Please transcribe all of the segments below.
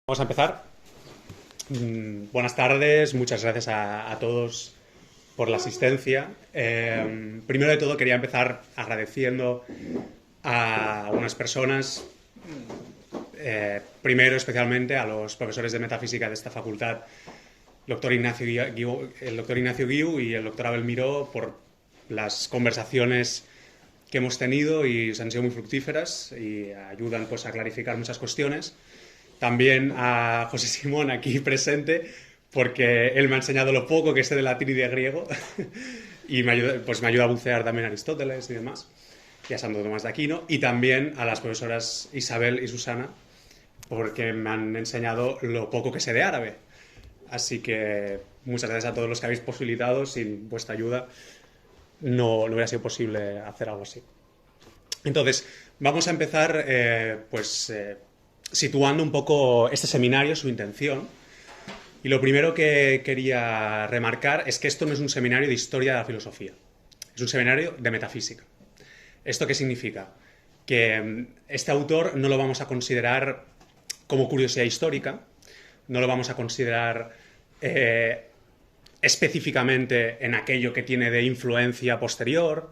Vamos a empezar. Buenas tardes, muchas gracias a todos por la asistencia. Primero de todo quería empezar agradeciendo a unas personas, primero especialmente a los profesores de metafísica de esta facultad, el doctor Ignacio Guiu y el doctor Abel Miró, por las conversaciones que hemos tenido y han sido muy fructíferas y ayudan pues, a clarificar muchas cuestiones. También a José Simón aquí presente, porque él me ha enseñado lo poco que sé de latín y de griego y me ayuda a bucear también a Aristóteles y demás, y a Santo Tomás de Aquino, y también a las profesoras Isabel y Susana, porque me han enseñado lo poco que sé de árabe. Así que muchas gracias a todos los que habéis posibilitado. Sin vuestra ayuda no hubiera sido posible hacer algo así. Entonces, vamos a empezar situando un poco este seminario, su intención. Y lo primero que quería remarcar es que esto no es un seminario de historia de la filosofía, es un seminario de metafísica. ¿Esto qué significa? Que este autor no lo vamos a considerar como curiosidad histórica, no lo vamos a considerar específicamente en aquello que tiene de influencia posterior,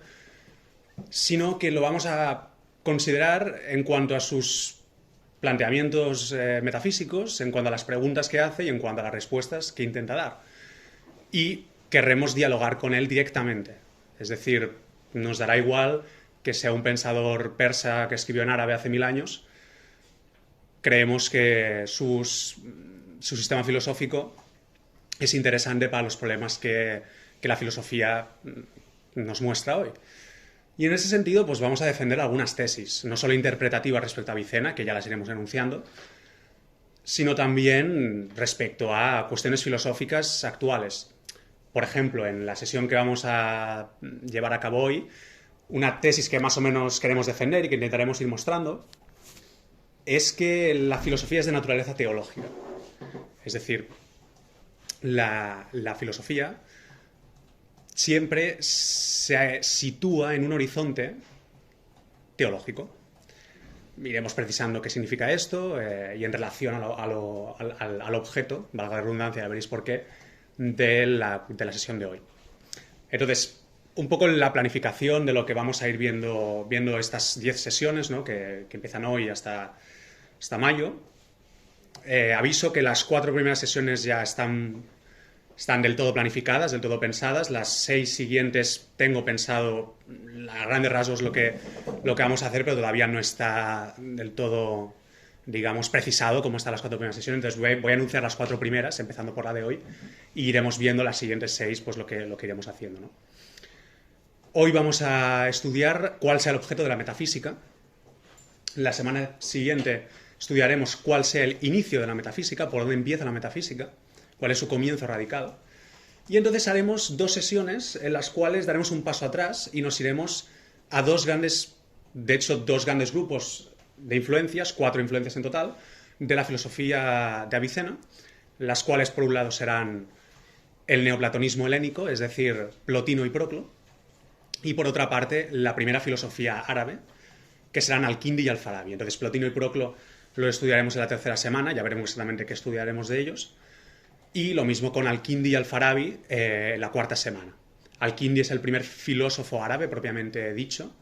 sino que lo vamos a considerar en cuanto a sus planteamientos metafísicos, en cuanto a las preguntas que hace y en cuanto a las respuestas que intenta dar. Y querremos dialogar con él directamente. Es decir, nos dará igual que sea un pensador persa que escribió en árabe hace 1000 años. Creemos que su sistema filosófico es interesante para los problemas que la filosofía nos muestra hoy. Y en ese sentido, pues vamos a defender algunas tesis, no solo interpretativas respecto a Avicena, que ya las iremos enunciando, sino también respecto a cuestiones filosóficas actuales. Por ejemplo, en la sesión que vamos a llevar a cabo hoy, una tesis que más o menos queremos defender y que intentaremos ir mostrando, es que la filosofía es de naturaleza teológica. Es decir, la filosofía siempre se sitúa en un horizonte teológico. Iremos precisando qué significa esto y en relación al objeto, valga la redundancia, ya veréis por qué, de la sesión de hoy. Entonces, un poco la planificación de lo que vamos a ir viendo estas 10 sesiones, ¿no? que empiezan hoy hasta mayo. Aviso que las 4 primeras sesiones ya están del todo planificadas, del todo pensadas. Las 6 siguientes tengo pensado a grandes rasgos lo que vamos a hacer, pero todavía no está del todo, digamos, precisado cómo están las 4 primeras sesiones. Entonces voy a anunciar las 4 primeras, empezando por la de hoy, y iremos viendo las siguientes 6, pues lo que iremos haciendo, ¿no? Hoy vamos a estudiar cuál sea el objeto de la metafísica. La semana siguiente estudiaremos cuál sea el inicio de la metafísica, por dónde empieza la metafísica, cuál es su comienzo radical. Y entonces haremos 2 sesiones en las cuales daremos un paso atrás y nos iremos a dos grandes grupos de influencias, 4 influencias en total, de la filosofía de Avicena, las cuales por un lado serán el neoplatonismo helénico, es decir, Plotino y Proclo, y por otra parte la primera filosofía árabe, que serán Al-Kindi y Al-Farabi. Entonces Plotino y Proclo lo estudiaremos en la tercera semana, ya veremos exactamente qué estudiaremos de ellos. Y lo mismo con Al-Kindi y Al-Farabi la 4ª semana. Al-Kindi es el primer filósofo árabe propiamente dicho,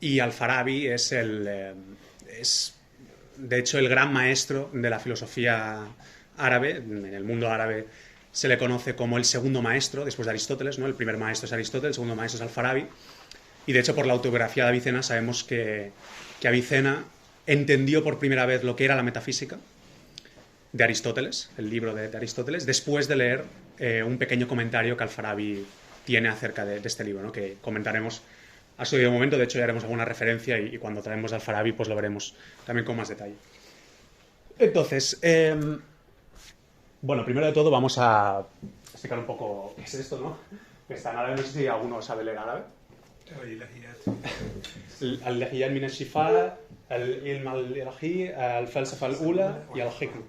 y Al-Farabi es de hecho el gran maestro de la filosofía árabe. En el mundo árabe se le conoce como el segundo maestro después de Aristóteles, ¿no? El primer maestro es Aristóteles, el segundo maestro es Al-Farabi, y de hecho por la autobiografía de Avicena sabemos que Avicena entendió por primera vez lo que era la metafísica de Aristóteles, el libro de Aristóteles, después de leer un pequeño comentario que Al-Farabi tiene acerca de este libro, ¿no? Que comentaremos a su debido momento. De hecho ya haremos alguna referencia y cuando traemos a Al-Farabi pues lo veremos también con más detalle. Entonces, bueno, primero de todo vamos a explicar un poco qué es esto, ¿no? Que está en árabe, no sé si alguno sabe leer árabe. Al-Lahiyat min al-Shifa, al-Ilm al-Ilahi, al-Falsafa al-Ula y al-Hikm.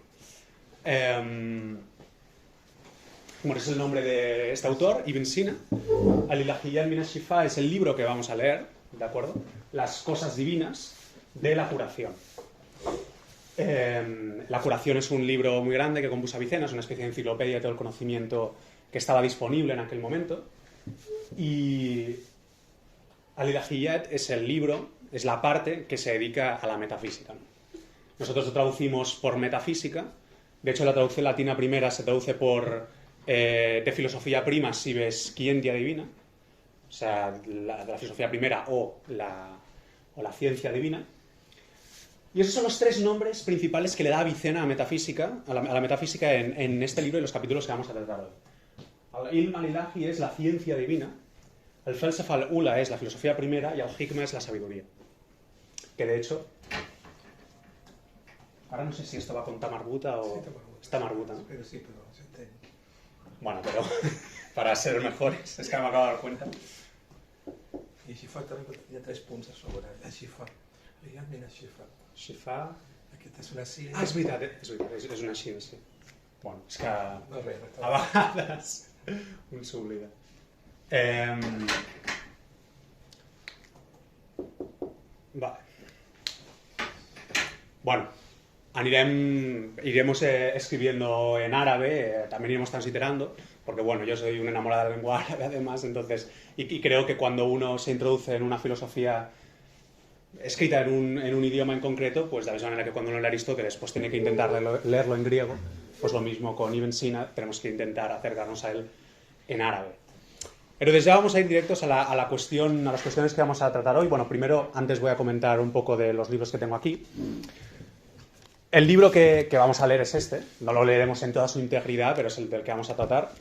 Bueno, ese es el nombre de este autor, Ibn Sina. Al-Ilahiyat min al-Shifa es el libro que vamos a leer, ¿de acuerdo? Las cosas divinas de la curación. La curación es un libro muy grande que compuso Avicena, es una especie de enciclopedia de todo el conocimiento que estaba disponible en aquel momento. Y Al-Ilahiyat es el libro, es la parte que se dedica a la metafísica, ¿no? Nosotros lo traducimos por metafísica. De hecho, la traducción latina primera se traduce por de filosofía prima sive scientia divina, o sea, de la filosofía primera o la ciencia divina. Y esos son los tres nombres principales que le da Avicena a metafísica, a la metafísica en este libro y los capítulos que vamos a tratar hoy. Al-Ilm al-Ilahi es la ciencia divina, el Falsafa al-Ula es la filosofía primera y al-Hikma es la sabiduría. Que de hecho, ahora no sé si esto va con Tamarbuta o... Sí, está marbuta, ¿no? Pero sí, pero se entiende. Bueno, pero para ser mejores, es que me acabo de dar cuenta. I Shifa també hi ha 3 punts a sobre. La Shifa. Realment la Shifa. Shifa... Aquesta és una síl·laba. Ah, és veritat, és una xina, sí. Bueno, és que No, res, a vegades un s'oblida. Vale. Bueno, iremos escribiendo en árabe, también iremos transliterando, porque bueno, yo soy un enamorado de la lengua árabe además, entonces, y creo que cuando uno se introduce en una filosofía escrita en un idioma en concreto, pues de la misma manera que cuando uno lee Aristóteles pues tiene que intentar leerlo en griego, pues lo mismo con Ibn Sina, tenemos que intentar acercarnos a él en árabe. Entonces ya vamos a ir directos a las cuestiones que vamos a tratar hoy. Bueno, primero, antes voy a comentar un poco de los libros que tengo aquí. El libro que vamos a leer es este, no lo leeremos en toda su integridad, pero es el del que vamos a tratar,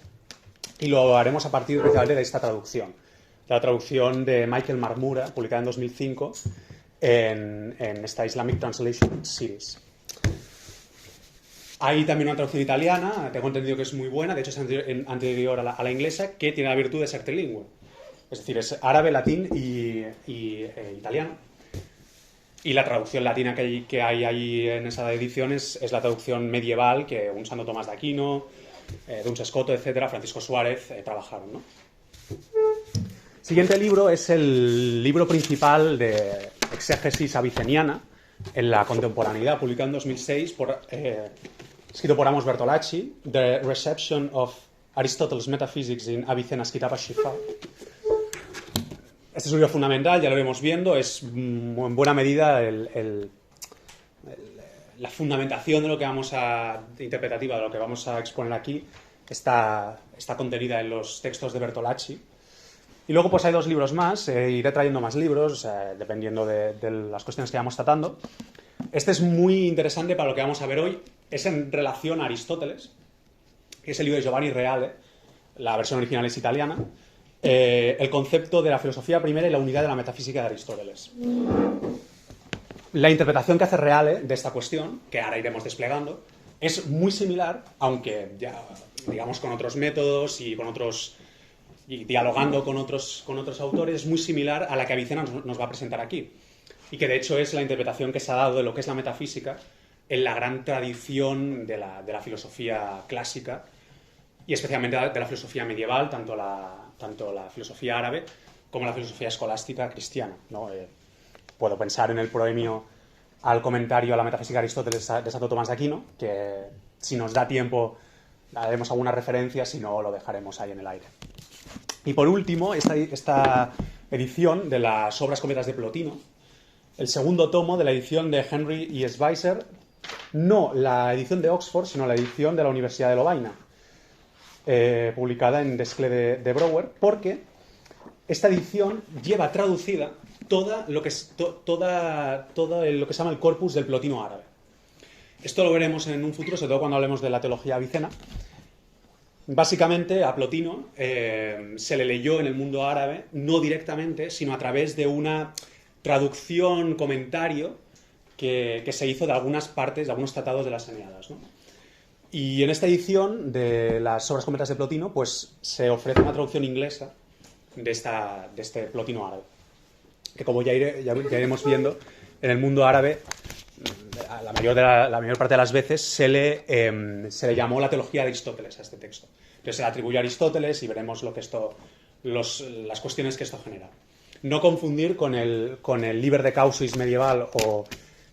y lo haremos a partir precisamente de esta traducción, la traducción de Michael Marmura, publicada en 2005 en esta Islamic Translation Series. Hay también una traducción italiana, tengo entendido que es muy buena, de hecho es anterior a la inglesa, que tiene la virtud de ser trilingüe. Es decir, es árabe, latín y italiano. Y la traducción latina que hay ahí en esa edición es la traducción medieval que un Santo Tomás de Aquino, Duns Scoto, etcétera, Francisco Suárez trabajaron, ¿no? Siguiente libro es el libro principal de exégesis aviceniana en la contemporaneidad, publicado en 2006 escrito por Amos Bertolacci, The Reception of Aristotle's Metaphysics in Avicenna's Kitab al-Shifa. Este es un libro fundamental, ya lo iremos viendo, es en buena medida la fundamentación de lo que interpretativa de lo que vamos a exponer aquí está contenida en los textos de Bertolacci. Y luego pues hay 2 libros más, iré trayendo más libros, dependiendo de las cuestiones que vamos tratando. Este es muy interesante para lo que vamos a ver hoy, es en relación a Aristóteles, que es el libro de Giovanni Reale, la versión original es italiana, el concepto de la filosofía primera y la unidad de la metafísica de Aristóteles. La interpretación que hace Reale de esta cuestión, que ahora iremos desplegando, es muy similar, aunque ya digamos con otros métodos y dialogando con otros autores, es muy similar a la que Avicena nos va a presentar aquí. Y que de hecho es la interpretación que se ha dado de lo que es la metafísica en la gran tradición de la filosofía clásica y especialmente de la filosofía medieval, tanto la filosofía árabe como la filosofía escolástica cristiana, ¿no? Puedo pensar en el proemio al comentario a la metafísica de Aristóteles de Santo Tomás de Aquino, que si nos da tiempo haremos alguna referencia, si no lo dejaremos ahí en el aire. Y por último, esta edición de las obras completas de Plotino, el segundo tomo de la edición de Henry E. Schweitzer, no la edición de Oxford, sino la edición de la Universidad de Lovaina, publicada en Desclée de Brouwer, porque esta edición lleva traducida todo lo que se llama el corpus del Plotino árabe. Esto lo veremos en un futuro, sobre todo cuando hablemos de la teología avicena. Básicamente a Plotino se le leyó en el mundo árabe, no directamente, sino a través de una traducción, comentario que se hizo de algunas partes, de algunos tratados de las Eneadas, ¿no? Y en esta edición de las obras completas de Plotino, pues se ofrece una traducción inglesa de este Plotino árabe, que como ya iremos viendo, en el mundo árabe la mayor parte de las veces se le llamó la teología de Aristóteles a este texto. Entonces se le atribuye a Aristóteles y veremos las cuestiones que esto genera. No confundir con el Liber de Causis medieval o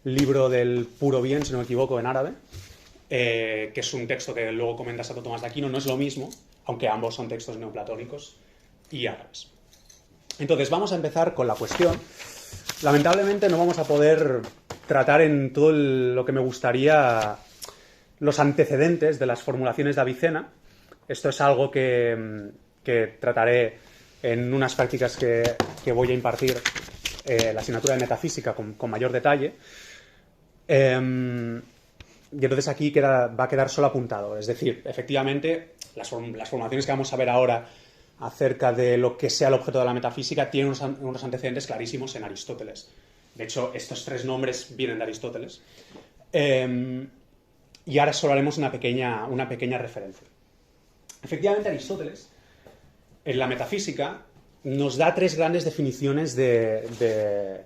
libro del puro bien, si no me equivoco, en árabe, que es un texto que luego comenta Santo Tomás de Aquino. No es lo mismo, aunque ambos son textos neoplatónicos y árabes. Entonces, vamos a empezar con la cuestión. Lamentablemente no vamos a poder tratar en todo lo que me gustaría los antecedentes de las formulaciones de Avicena. Esto es algo que trataré en unas prácticas que voy a impartir la asignatura de metafísica con mayor detalle. Y entonces aquí va a quedar solo apuntado. Es decir, efectivamente, las formulaciones que vamos a ver ahora acerca de lo que sea el objeto de la metafísica tienen unos antecedentes clarísimos en Aristóteles. De hecho, estos 3 nombres vienen de Aristóteles. Y ahora solo haremos una pequeña referencia. Efectivamente, Aristóteles, en la metafísica, nos da 3 grandes definiciones de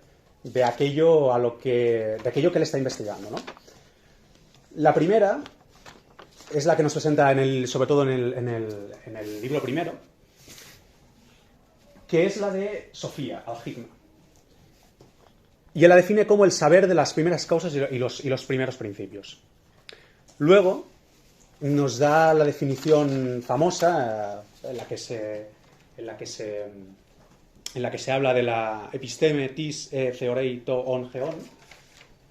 aquello que él está investigando, ¿no? La primera es la que nos presenta sobre todo en el libro primero, que es la de Sofía, al-Hikma. Y él la define como el saber de las primeras causas y los primeros principios. Luego nos da la definición famosa en la que se habla de la episteme tis theorei to on geon,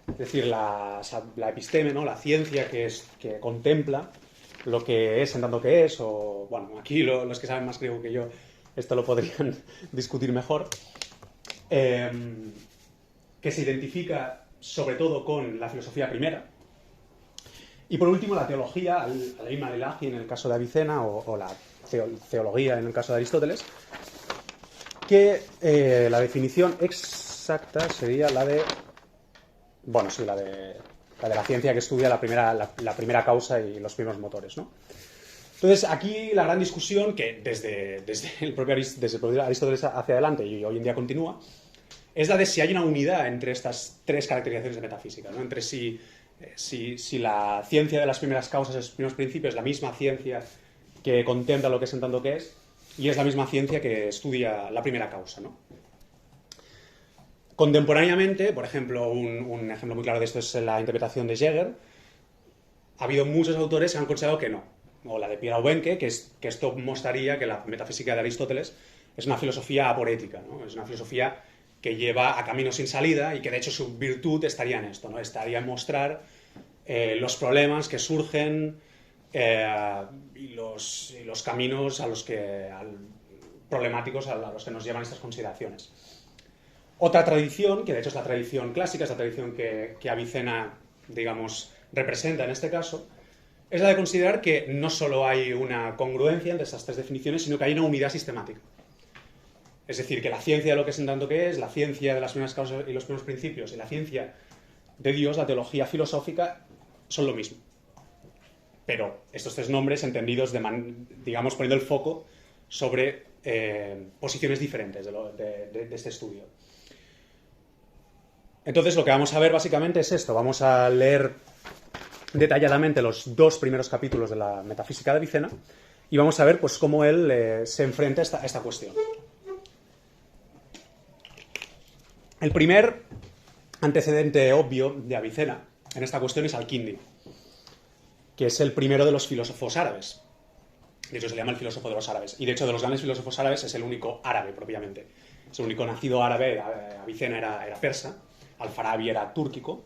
es decir, la episteme, ¿no? La ciencia que contempla lo que es en tanto que es, o bueno, aquí los que saben más griego que yo esto lo podrían discutir mejor, que se identifica sobre todo con la filosofía primera. Y por último, la teología, al-ilm al-ilahi en el caso de Avicena, o la teología en el caso de Aristóteles, que la definición exacta sería la de la ciencia que estudia la primera causa y los primeros motores, ¿no? Entonces, aquí la gran discusión, que desde el propio Aristóteles hacia adelante y hoy en día continúa, es la de si hay una unidad entre estas 3 caracterizaciones de metafísica, ¿no? Entre si la ciencia de las primeras causas y los primeros principios es la misma ciencia que contempla lo que es en tanto que es, y es la misma ciencia que estudia la primera causa, ¿no? Contemporáneamente, por ejemplo, un ejemplo muy claro de esto es la interpretación de Jäger. Ha habido muchos autores que han considerado que no, o la de Pierre Aubenque, que esto mostraría que la metafísica de Aristóteles es una filosofía aporética, ¿no? Es una filosofía que lleva a caminos sin salida y que de hecho su virtud estaría en esto, ¿no? Estaría en mostrar los problemas que surgen y los caminos problemáticos a los que nos llevan estas consideraciones. Otra tradición, que de hecho es la tradición clásica, es la tradición que Avicena, digamos, representa en este caso, es la de considerar que no solo hay una congruencia entre estas 3 definiciones, sino que hay una unidad sistemática. Es decir, que la ciencia de lo que es en tanto que es, la ciencia de las primeras causas y los primeros principios, y la ciencia de Dios, la teología filosófica, son lo mismo. Pero estos 3 nombres entendidos, digamos, poniendo el foco sobre posiciones diferentes de este estudio. Entonces, lo que vamos a ver básicamente es esto. Vamos a leer detalladamente los 2 primeros capítulos de la Metafísica de Avicena y vamos a ver pues, cómo él se enfrenta a esta cuestión. El primer antecedente obvio de Avicena en esta cuestión es Al-Kindi, que es el primero de los filósofos árabes. De hecho, se le llama el filósofo de los árabes. Y de hecho, de los grandes filósofos árabes es el único árabe propiamente. Es el único nacido árabe. Avicena era persa. Al-Farabi era túrquico.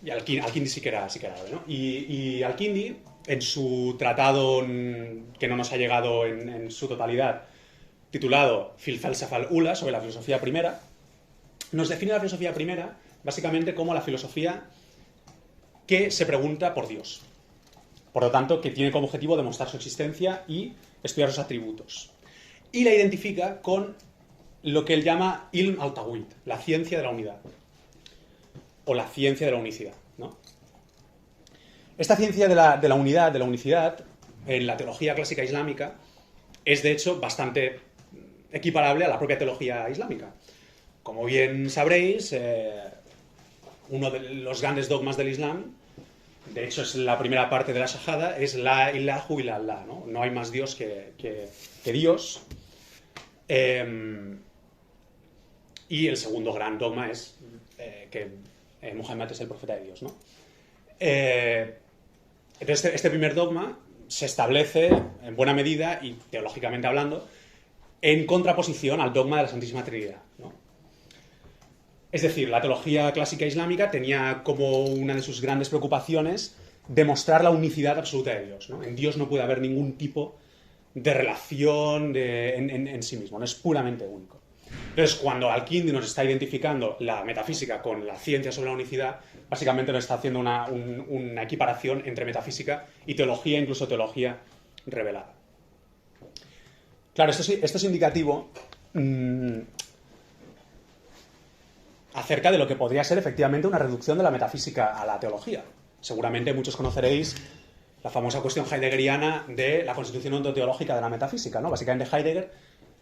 Y Al-Kindi sí que era árabe, ¿no? Y Al-Kindi, en su tratado que no nos ha llegado en su totalidad, titulado Fil Falsafa al-Ula, sobre la filosofía primera, nos define la filosofía primera básicamente como la filosofía que se pregunta por Dios. Por lo tanto, que tiene como objetivo demostrar su existencia y estudiar sus atributos. Y la identifica con lo que él llama Ilm al-Tawhid, la ciencia de la unidad. O la ciencia de la unicidad, ¿no? Esta ciencia de la unidad, de la unicidad, en la teología clásica islámica, es de hecho bastante equiparable a la propia teología islámica. Como bien sabréis, uno de los grandes dogmas del Islam, de hecho es la primera parte de la Shahada, es la ilahu illallah, ¿no? No hay más Dios que Dios. Y el segundo gran dogma es que Muhammad es el profeta de Dios, ¿no? Entonces, este primer dogma se establece, en buena medida, y teológicamente hablando, en contraposición al dogma de la Santísima Trinidad, ¿no? Es decir, la teología clásica islámica tenía como una de sus grandes preocupaciones demostrar la unicidad absoluta de Dios, ¿no? En Dios no puede haber ningún tipo de relación en sí mismo, no es puramente único. Entonces, cuando Al-Kindi nos está identificando la metafísica con la ciencia sobre la unicidad, básicamente nos está haciendo una equiparación entre metafísica y teología, incluso teología revelada. Claro, esto es indicativo acerca de lo que podría ser efectivamente una reducción de la metafísica a la teología. Seguramente muchos conoceréis la famosa cuestión heideggeriana de la constitución ontoteológica de la metafísica, ¿no? Básicamente Heidegger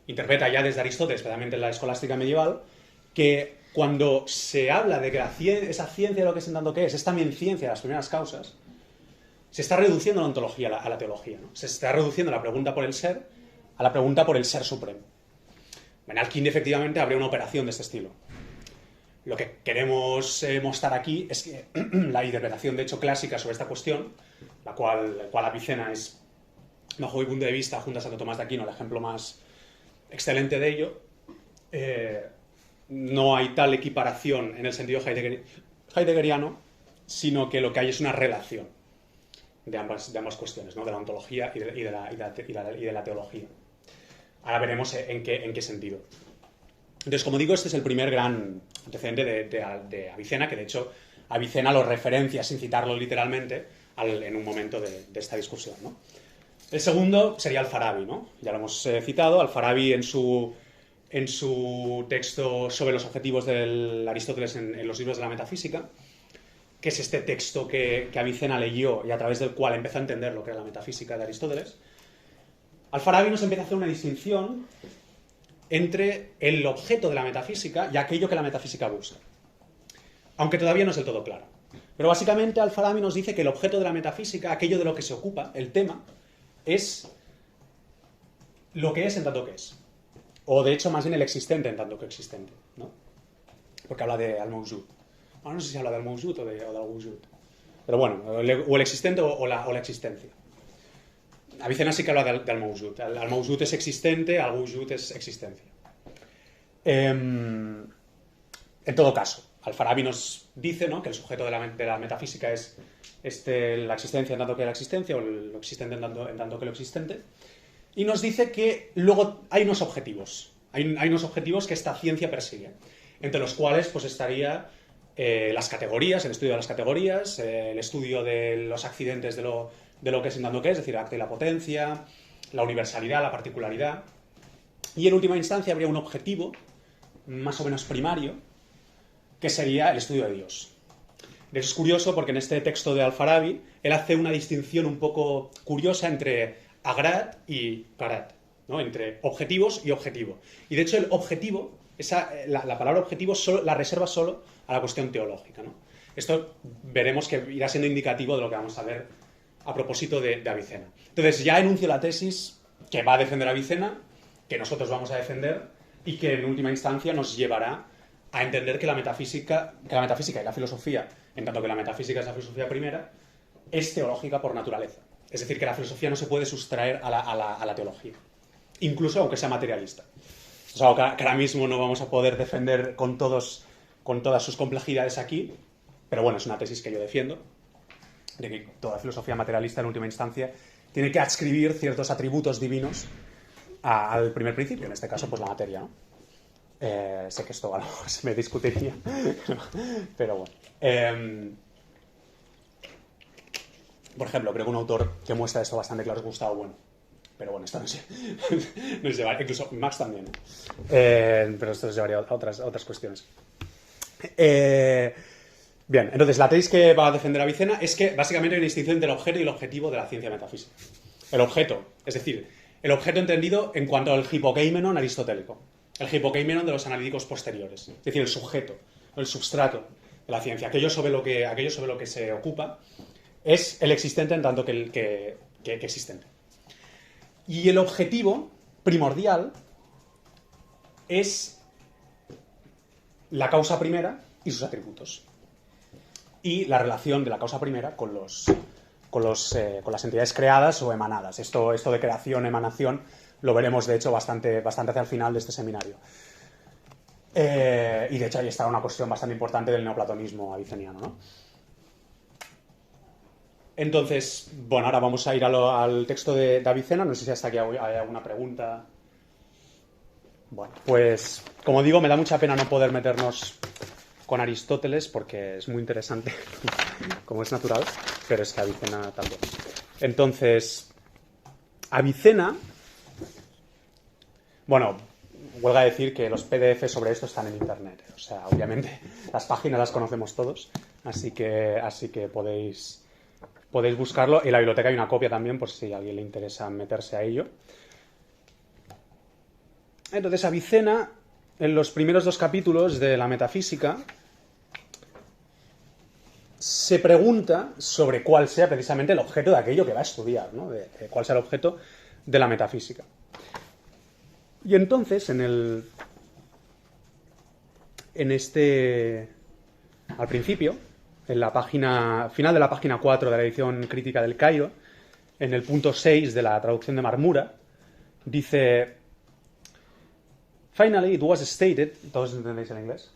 interpreta ya desde Aristóteles, especialmente en la escolástica medieval, que cuando se habla de que esa ciencia de lo que es en tanto que es también ciencia de las primeras causas, se está reduciendo la ontología a la teología, ¿no? Se está reduciendo la pregunta por el ser a la pregunta por el ser supremo. En Al-Kindi efectivamente habría una operación de este estilo. Lo que queremos mostrar aquí es que la interpretación, de hecho, clásica sobre esta cuestión, la cual Avicena es, bajo mi punto de vista, junto a Santo Tomás de Aquino, el ejemplo más excelente de ello, no hay tal equiparación en el sentido heideggeriano, sino que lo que hay es una relación de ambas cuestiones, ¿no? De la ontología y de la teología. Ahora veremos en qué sentido. Entonces, como digo, este es el primer gran antecedente de Avicena, que de hecho Avicena lo referencia sin citarlo literalmente en un momento de esta discusión, ¿no? El segundo sería Al-Farabi, ¿no? Ya lo hemos citado. Al-Farabi en su texto sobre los objetivos del Aristóteles en los libros de la metafísica, que es este texto que Avicena leyó y a través del cual empezó a entender lo que era la metafísica de Aristóteles, Al-Farabi nos empieza a hacer una distinción entre el objeto de la metafísica y aquello que la metafísica busca. Aunque todavía no es del todo claro. Pero básicamente Al-Farabi nos dice que el objeto de la metafísica, aquello de lo que se ocupa, el tema, es lo que es en tanto que es. O de hecho, más bien el existente en tanto que existente, ¿no? Porque habla de al-mawjud. Ahora no sé si habla de al-mawjud o de al-wujud. Pero bueno, o el existente o la existencia. Avicena sí que habla de al-mawjud. Al-mawjud es existente, al-wujud es existencia. En todo caso, Al-Farabi nos dice, ¿no?, que el sujeto de la metafísica es la existencia en tanto que la existencia, o lo existente en tanto que lo existente, y nos dice que luego hay unos objetivos. Hay unos objetivos que esta ciencia persigue, entre los cuales pues estaría las categorías, el estudio de las categorías, el estudio de los accidentes de lo que es en tanto que es decir, el acto y la potencia, la universalidad, la particularidad, y en última instancia habría un objetivo más o menos primario, que sería el estudio de Dios. De eso es curioso porque en este texto de Al-Farabi él hace una distinción un poco curiosa entre agrad y qarat, ¿no? Entre objetivos y objetivo. Y de hecho el objetivo, la palabra objetivo la reserva solo a la cuestión teológica, ¿no? Esto veremos que irá siendo indicativo de lo que vamos a ver a propósito de Avicena. Entonces ya enuncio la tesis que va a defender Avicena, que nosotros vamos a defender y que en última instancia nos llevará a entender que la metafísica y la filosofía, en tanto que la metafísica es la filosofía primera, es teológica por naturaleza. Es decir, que la filosofía no se puede sustraer a la teología, incluso aunque sea materialista. Es algo que ahora mismo no vamos a poder defender con todas sus complejidades aquí, pero bueno, es una tesis que yo defiendo, de que toda filosofía materialista en última instancia tiene que adscribir ciertos atributos divinos al primer principio, en este caso pues la materia, ¿no? Sé que esto a lo mejor se me discutiría, pero bueno. Por ejemplo, creo que un autor que muestra esto bastante claro es Gustavo Bueno. Pero bueno, esto no sé. Nos llevaría, incluso Max también. Pero esto nos llevaría a otras cuestiones. Bien, entonces la tesis que va a defender Avicena es que básicamente hay una distinción entre el objeto y el objetivo de la ciencia metafísica. El objeto, es decir, el objeto entendido en cuanto al hypokeimenon aristotélico. El hypokeimenon de los analíticos posteriores. Es decir, el sujeto, el substrato de la ciencia. Aquello sobre lo que se ocupa es el existente en tanto que existente. Y el objetivo primordial es la causa primera y sus atributos. y la relación de la causa primera con las entidades creadas o emanadas. Esto de creación, emanación, lo veremos, de hecho, bastante hacia el final de este seminario. Y, de hecho, ahí está una cuestión bastante importante del neoplatonismo aviceniano, ¿no? Entonces, bueno, ahora vamos a ir al texto de Avicena. No sé si hasta aquí hay alguna pregunta. Bueno, pues, como digo, me da mucha pena no poder meternos con Aristóteles porque es muy interesante, como es natural, pero es que Avicena también. Entonces, Avicena, bueno, huelga decir que los PDF sobre esto están en internet. O sea, obviamente las páginas las conocemos todos, así que podéis buscarlo. En la biblioteca hay una copia también, por si a alguien le interesa meterse a ello. Entonces, Avicena, en los primeros 2 capítulos de la metafísica, se pregunta sobre cuál sea precisamente el objeto de aquello que va a estudiar, ¿no? De cuál sea el objeto de la metafísica. Y entonces, al principio, en la página final de la página 4 de la edición crítica del Cairo, en el punto 6 de la traducción de Marmura, dice: Finally, it was stated... ¿Todos entendéis el inglés?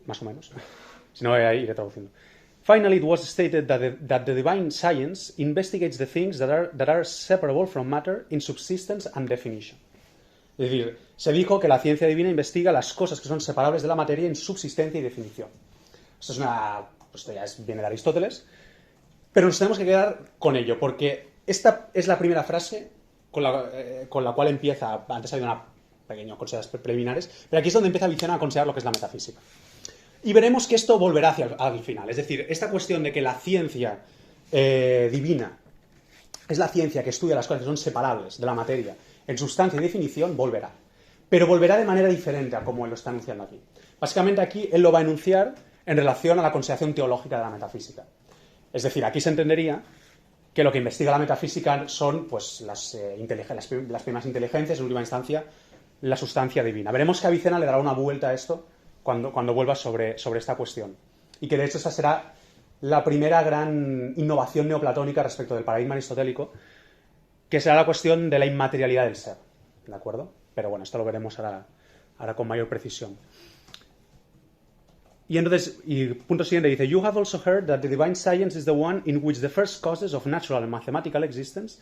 Más o menos. Si no, iré traduciendo. Finally, it was stated that the divine science investigates the things that are separable from matter in subsistence and definition. Es decir, se dijo que la ciencia divina investiga las cosas que son separables de la materia en subsistencia y definición. Esto ya viene de Aristóteles, pero nos tenemos que quedar con ello, porque esta es la primera frase con la cual empieza. Antes hay una pequeña consideraciones preliminares, pero aquí es donde empieza Avicena a considerar lo que es la metafísica. Y veremos que esto volverá hacia el final. Es decir, esta cuestión de que la ciencia divina es la ciencia que estudia las cosas que son separables de la materia en sustancia y definición, volverá. Pero volverá de manera diferente a como él lo está anunciando aquí. Básicamente aquí él lo va a enunciar en relación a la consideración teológica de la metafísica. Es decir, aquí se entendería que lo que investiga la metafísica son pues, las primeras inteligencias, en última instancia, la sustancia divina. Veremos que Avicena le dará una vuelta a esto cuando vuelva sobre esta cuestión. Y que de hecho esa será la primera gran innovación neoplatónica respecto del paradigma aristotélico, que será la cuestión de la inmaterialidad del ser. ¿De acuerdo? Pero bueno, esto lo veremos ahora con mayor precisión. Y entonces, punto siguiente dice: You have also heard that the divine science is the one in which the first causes of natural and mathematical existence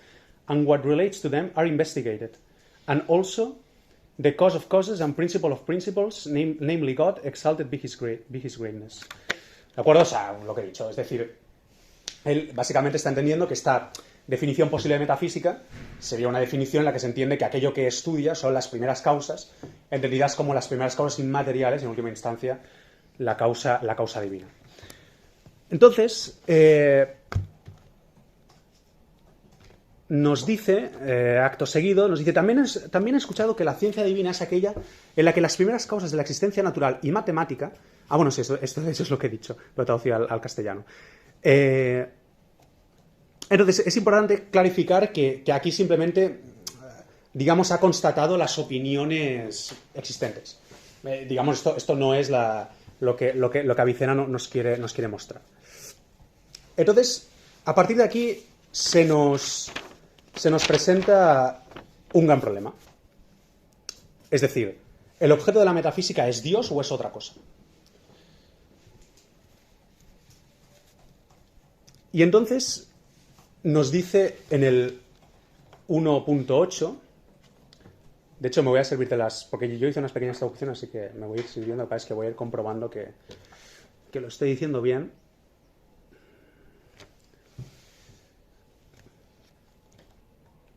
and what relates to them are investigated, and also the cause of causes and principle of principles, namely God, exalted be his greatness. ¿De acuerdo? O sea, lo que he dicho. Es decir, él básicamente está entendiendo que esta definición posible de metafísica sería una definición en la que se entiende que aquello que estudia son las primeras causas, entendidas como las primeras causas inmateriales, en última instancia, la causa divina. Entonces, nos dice, acto seguido, nos dice: también he escuchado que la ciencia divina es aquella en la que las primeras causas de la existencia natural y matemática... bueno, sí, esto es lo que he dicho, lo he traducido al castellano. Entonces, es importante clarificar que aquí simplemente, digamos, ha constatado las opiniones existentes. Digamos, esto no es lo que Avicena nos quiere mostrar. Entonces, a partir de aquí se nos presenta un gran problema. Es decir, ¿el objeto de la metafísica es Dios o es otra cosa? Y entonces nos dice en el 1.8, de hecho me voy a servir porque yo hice unas pequeñas traducciones, así que me voy a ir sirviendo, para que voy a ir comprobando que lo estoy diciendo bien.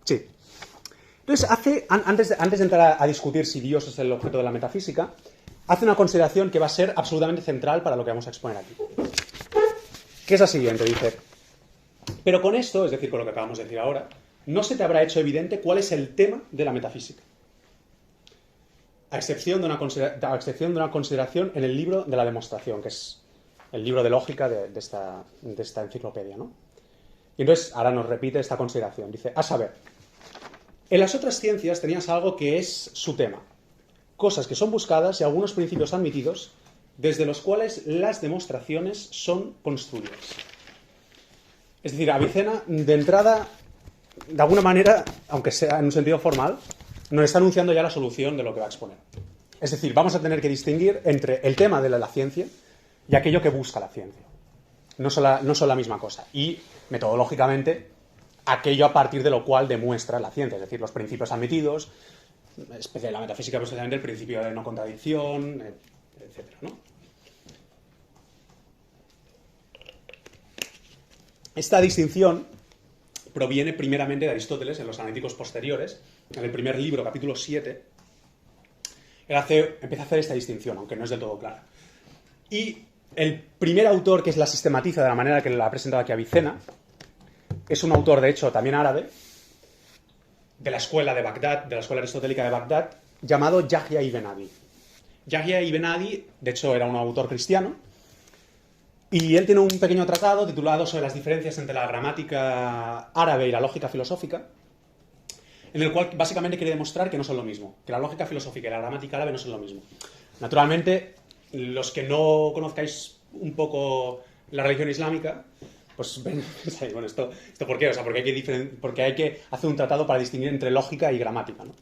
Sí. Entonces antes de entrar a discutir si Dios es el objeto de la metafísica, hace una consideración que va a ser absolutamente central para lo que vamos a exponer aquí. Que es la siguiente, dice: pero con esto, es decir, con lo que acabamos de decir ahora, no se te habrá hecho evidente cuál es el tema de la metafísica, a excepción de una consideración en el libro de la demostración, que es el libro de lógica de esta enciclopedia, ¿no? Y entonces ahora nos repite esta consideración. Dice: a saber, en las otras ciencias tenías algo que es su tema, cosas que son buscadas y algunos principios admitidos desde los cuales las demostraciones son construidas. Es decir, Avicena, de entrada, de alguna manera, aunque sea en un sentido formal, nos está anunciando ya la solución de lo que va a exponer. Es decir, vamos a tener que distinguir entre el tema de la ciencia y aquello que busca la ciencia. No son la misma cosa. Y, metodológicamente, aquello a partir de lo cual demuestra la ciencia. Es decir, los principios admitidos, la metafísica, especialmente el principio de no contradicción, etcétera, ¿no? Esta distinción proviene primeramente de Aristóteles en los Analíticos Posteriores, en el primer libro, capítulo 7. Él empieza a hacer esta distinción, aunque no es del todo clara. Y el primer autor que la sistematiza de la manera que la ha presentado aquí Avicena es un autor, de hecho, también árabe, de la escuela de Bagdad, de la escuela aristotélica de Bagdad, llamado Yahya ibn Adi. Yahya ibn Adi, de hecho, era un autor cristiano, y él tiene un pequeño tratado titulado Sobre las diferencias entre la gramática árabe y la lógica filosófica, en el cual básicamente quiere demostrar que no son lo mismo, que la lógica filosófica y la gramática árabe no son lo mismo. Naturalmente, los que no conozcáis un poco la religión islámica, pues ven, bueno, ¿esto por qué? O sea, porque hay que hacer un tratado para distinguir entre lógica y gramática, ¿no?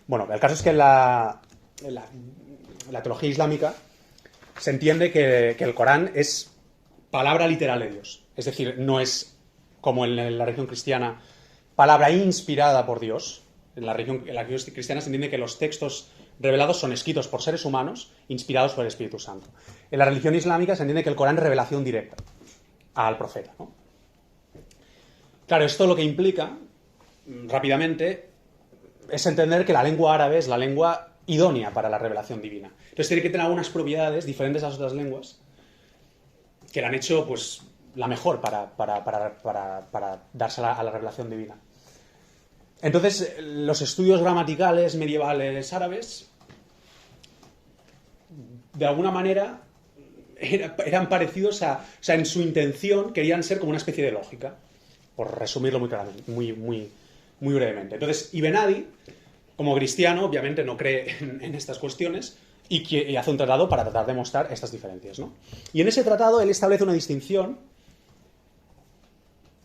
Bueno, el caso es que en la teología islámica se entiende que el Corán es palabra literal de Dios. Es decir, no es, como en la religión cristiana, palabra inspirada por Dios. En la religión cristiana se entiende que los textos revelados son escritos por seres humanos, inspirados por el Espíritu Santo. En la religión islámica se entiende que el Corán es revelación directa al profeta, ¿no? Claro, esto lo que implica, rápidamente, es entender que la lengua árabe es la lengua idónea para la revelación divina. Entonces tiene que tener algunas propiedades diferentes a las otras lenguas que la han hecho, pues, la mejor para darse a la revelación divina. Entonces, los estudios gramaticales medievales árabes, de alguna manera, eran parecidos o sea, en su intención querían ser como una especie de lógica, por resumirlo muy claramente, muy brevemente. Entonces, Ibn Adi, como cristiano, obviamente no cree en estas cuestiones y hace un tratado para tratar de mostrar estas diferencias, ¿no? Y en ese tratado él establece una distinción,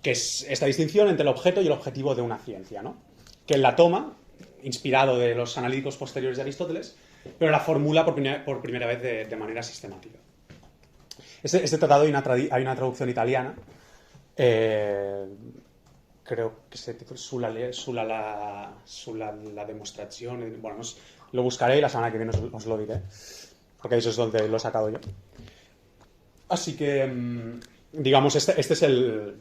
que es esta distinción entre el objeto y el objetivo de una ciencia, ¿no? Que él la toma, inspirado de los analíticos posteriores de Aristóteles, pero la formula por primera vez de manera sistemática. Este tratado hay una traducción italiana, creo que se titula la demostración. Bueno, lo buscaré y la semana que viene os lo diré, porque eso es donde lo he sacado yo. Así que, digamos, este es el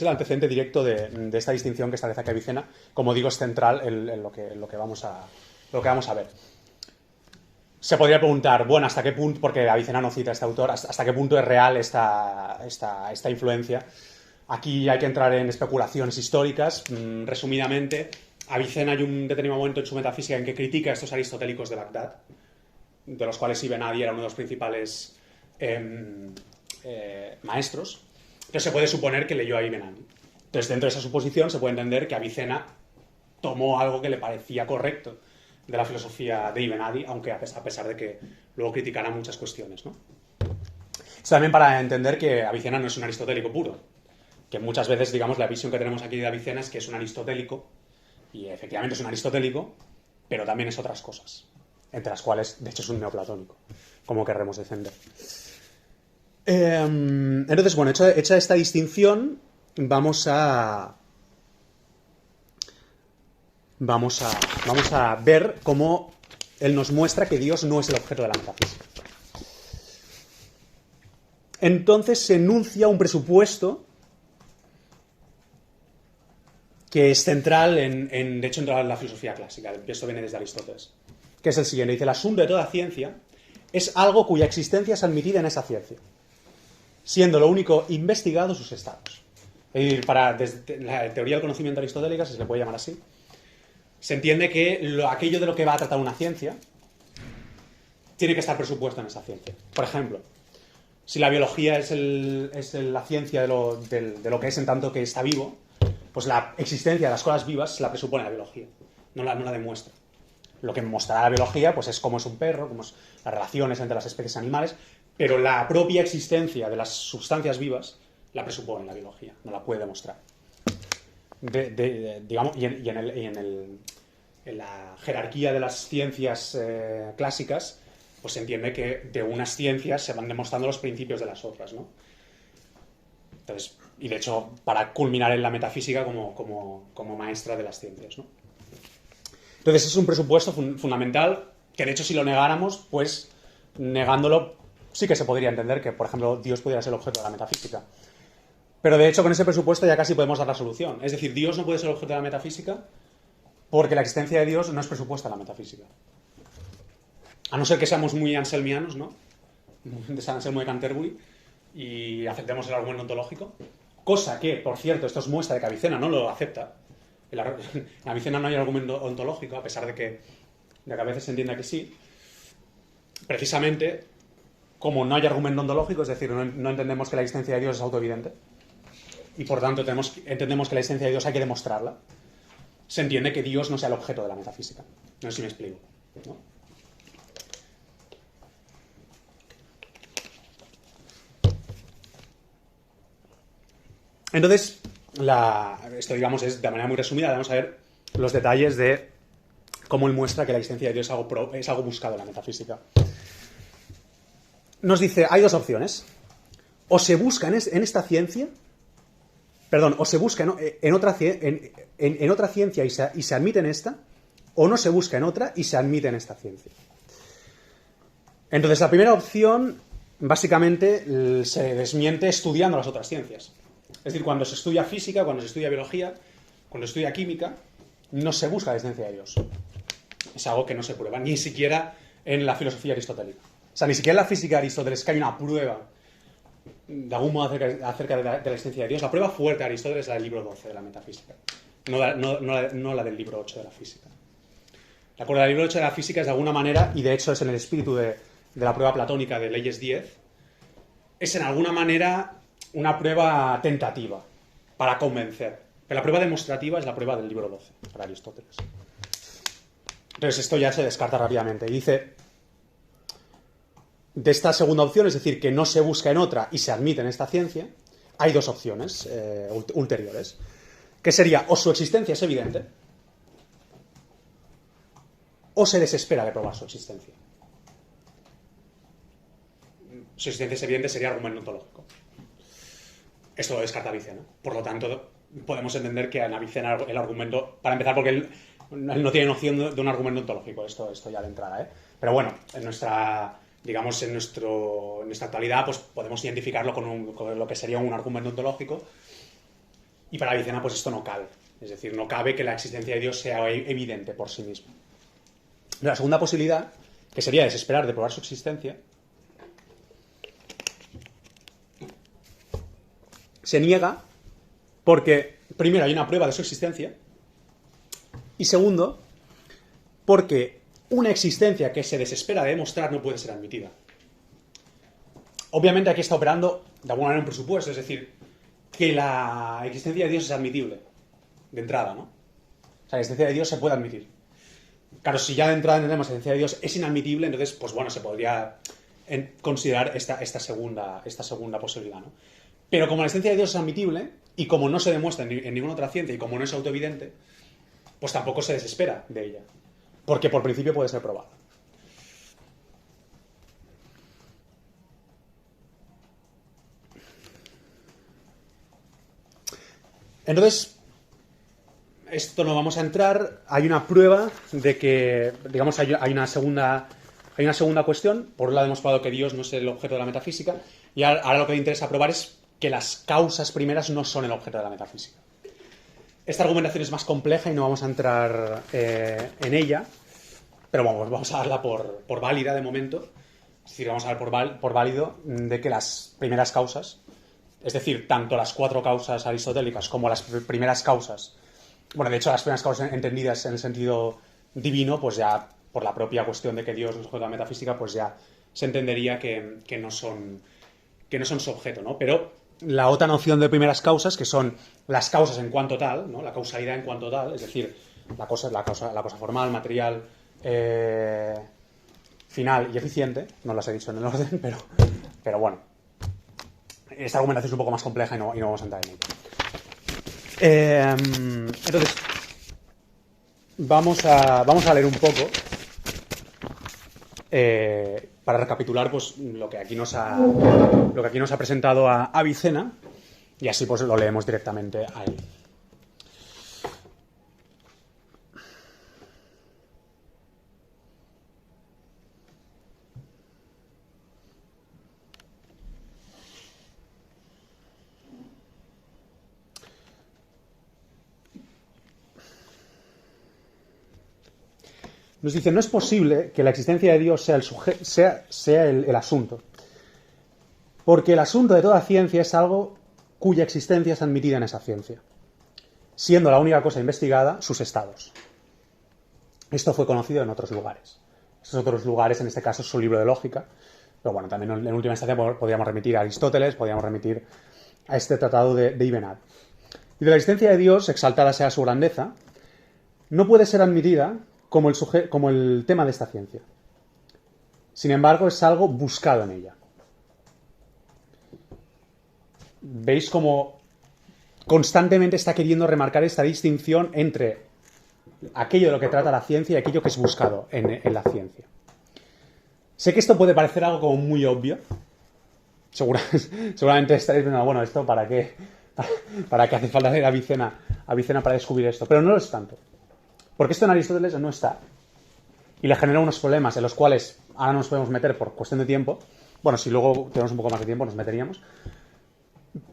antecedente directo de esta distinción que establece aquí Avicena. Como digo, es central en lo que vamos a ver. Se podría preguntar, bueno, ¿hasta qué punto, porque Avicena no cita a este autor, hasta qué punto es real esta influencia? Aquí hay que entrar en especulaciones históricas. Resumidamente, Avicena hay un determinado momento en su metafísica en que critica a estos aristotélicos de Bagdad, de los cuales Ibn Adi era uno de los principales maestros. Entonces se puede suponer que leyó a Ibn Adi. Entonces, dentro de esa suposición se puede entender que Avicena tomó algo que le parecía correcto de la filosofía de Ibn Adi, aunque a pesar de que luego criticara muchas cuestiones, ¿no? Esto también para entender que Avicena no es un aristotélico puro, que muchas veces, digamos, la visión que tenemos aquí de Avicena es que es un aristotélico, y efectivamente es un aristotélico, pero también es otras cosas, entre las cuales, de hecho, es un neoplatónico, como querremos defender. Entonces, bueno, hecha esta distinción, vamos a ver cómo él nos muestra que Dios no es el objeto de la metafísica. Entonces se enuncia un presupuesto que es central de hecho, en toda la filosofía clásica. Esto viene desde Aristóteles, que es el siguiente. Dice: el asunto de toda ciencia es algo cuya existencia es admitida en esa ciencia, siendo lo único investigado sus estados. Es decir, desde la teoría del conocimiento aristotélica, si se le puede llamar así, se entiende que aquello de lo que va a tratar una ciencia tiene que estar presupuesto en esa ciencia. Por ejemplo, si la biología es la ciencia de lo que es en tanto que está vivo, pues la existencia de las cosas vivas la presupone la biología, no la demuestra. Lo que mostrará la biología pues es cómo es un perro, cómo es las relaciones entre las especies animales, pero la propia existencia de las sustancias vivas la presupone la biología, no la puede demostrar. Digamos, en la jerarquía de las ciencias clásicas, pues se entiende que de unas ciencias se van demostrando los principios de las otras, ¿no? Entonces, y de hecho, para culminar en la metafísica como maestra de las ciencias, ¿no? Entonces, es un presupuesto fundamental que, de hecho, si lo negáramos, pues negándolo sí que se podría entender que, por ejemplo, Dios pudiera ser el objeto de la metafísica. Pero, de hecho, con ese presupuesto ya casi podemos dar la solución. Es decir, Dios no puede ser el objeto de la metafísica porque la existencia de Dios no es presupuesta en la metafísica. A no ser que seamos muy anselmianos, ¿no? De San Anselmo de Canterbury, y aceptemos el argumento ontológico. Cosa que, por cierto, esto es muestra de que Avicena no lo acepta. En Avicena no hay argumento ontológico, a pesar de que a veces se entienda que sí. Precisamente, como no hay argumento ontológico, es decir, no entendemos que la existencia de Dios es autoevidente, y por tanto entendemos que la existencia de Dios hay que demostrarla, se entiende que Dios no sea el objeto de la metafísica. No sé si me explico, ¿no? Entonces, esto, digamos, es de manera muy resumida. Vamos a ver los detalles de cómo él muestra que la existencia de Dios es algo buscado en la metafísica. Nos dice, hay dos opciones. O se busca en esta ciencia, perdón, o se busca en otra ciencia y se admite en esta, o no se busca en otra y se admite en esta ciencia. Entonces, la primera opción, básicamente, se desmiente estudiando las otras ciencias. Es decir, cuando se estudia física, cuando se estudia biología, cuando se estudia química, no se busca la existencia de Dios. Es algo que no se prueba, ni siquiera en la filosofía aristotélica. O sea, ni siquiera en la física de Aristóteles, que hay una prueba de algún modo acerca de la existencia de Dios. La prueba fuerte de Aristóteles es la del libro 12 de la metafísica, no la del libro 8 de la física. La prueba del libro 8 de la física es de alguna manera, y de hecho es en el espíritu de la prueba platónica de Leyes 10, es en alguna manera una prueba tentativa para convencer. Pero la prueba demostrativa es la prueba del libro 12 para Aristóteles. Entonces esto ya se descarta rápidamente. Y dice, de esta segunda opción, es decir, que no se busca en otra y se admite en esta ciencia, hay dos opciones ulteriores, que sería o su existencia es evidente o se desespera de probar su existencia. Su existencia es evidente sería argumento ontológico. Esto lo descarta Avicena. Por lo tanto, podemos entender que en Avicena el argumento, para empezar, porque él no tiene noción de un argumento ontológico, esto ya de entrada, ¿eh? Pero bueno, en nuestra actualidad, pues podemos identificarlo con lo que sería un argumento ontológico, y para Avicena, pues esto no cabe. Es decir, no cabe que la existencia de Dios sea evidente por sí misma. La segunda posibilidad, que sería desesperar de probar su existencia, se niega porque, primero, hay una prueba de su existencia, y segundo, porque una existencia que se desespera de demostrar no puede ser admitida. Obviamente aquí está operando de alguna manera un presupuesto, es decir, que la existencia de Dios es admitible, de entrada, ¿no? O sea, la existencia de Dios se puede admitir. Claro, si ya de entrada entendemos que la existencia de Dios es inadmitible, entonces, pues bueno, se podría considerar esta segunda posibilidad, ¿no? Pero como la existencia de Dios es admitible, y como no se demuestra en ninguna otra ciencia, y como no es autoevidente, pues tampoco se desespera de ella. Porque por principio puede ser probada. Entonces, esto no vamos a entrar. Hay una prueba de que, digamos, hay una segunda cuestión. Por un lado hemos probado que Dios no es el objeto de la metafísica, y ahora lo que me interesa probar es que las causas primeras no son el objeto de la metafísica. Esta argumentación es más compleja y no vamos a entrar en ella, pero vamos a darla por válida de momento. Es decir, vamos a dar por válido de que las primeras causas, es decir, tanto las cuatro causas aristotélicas como las primeras causas, bueno, de hecho las primeras causas entendidas en el sentido divino, pues ya por la propia cuestión de que Dios no es objeto de la metafísica, pues ya se entendería que no son su objeto, ¿no? Pero la otra noción de primeras causas, que son las causas en cuanto tal, ¿no? La causalidad en cuanto tal, es decir, la cosa formal, material, final y eficiente. No las he dicho en el orden, pero bueno. Esta argumentación es un poco más compleja y no vamos a entrar en ella. Entonces, vamos a leer un poco para recapitular pues, lo que aquí nos ha presentado a Avicena, y así pues lo leemos directamente a él. Nos dice, no es posible que la existencia de Dios sea el asunto, porque el asunto de toda ciencia es algo cuya existencia es admitida en esa ciencia, siendo la única cosa investigada sus estados. Esto fue conocido en otros lugares. Estos otros lugares, en este caso, es su libro de lógica, pero bueno, también en última instancia podríamos remitir a Aristóteles, podríamos remitir a este tratado de Ibn Ad. Y de la existencia de Dios, exaltada sea su grandeza, no puede ser admitida como el tema de esta ciencia. Sin embargo, es algo buscado en ella. ¿Veis cómo constantemente está queriendo remarcar esta distinción entre aquello de lo que trata la ciencia y aquello que es buscado en la ciencia? Sé que esto puede parecer algo como muy obvio. Seguramente estaréis pensando, bueno, ¿esto para qué? ¿Para qué hace falta leer a Avicena para descubrir esto? Pero no lo es tanto. Porque esto en Aristóteles no está. Y le genera unos problemas en los cuales ahora no nos podemos meter por cuestión de tiempo. Bueno, si luego tenemos un poco más de tiempo nos meteríamos.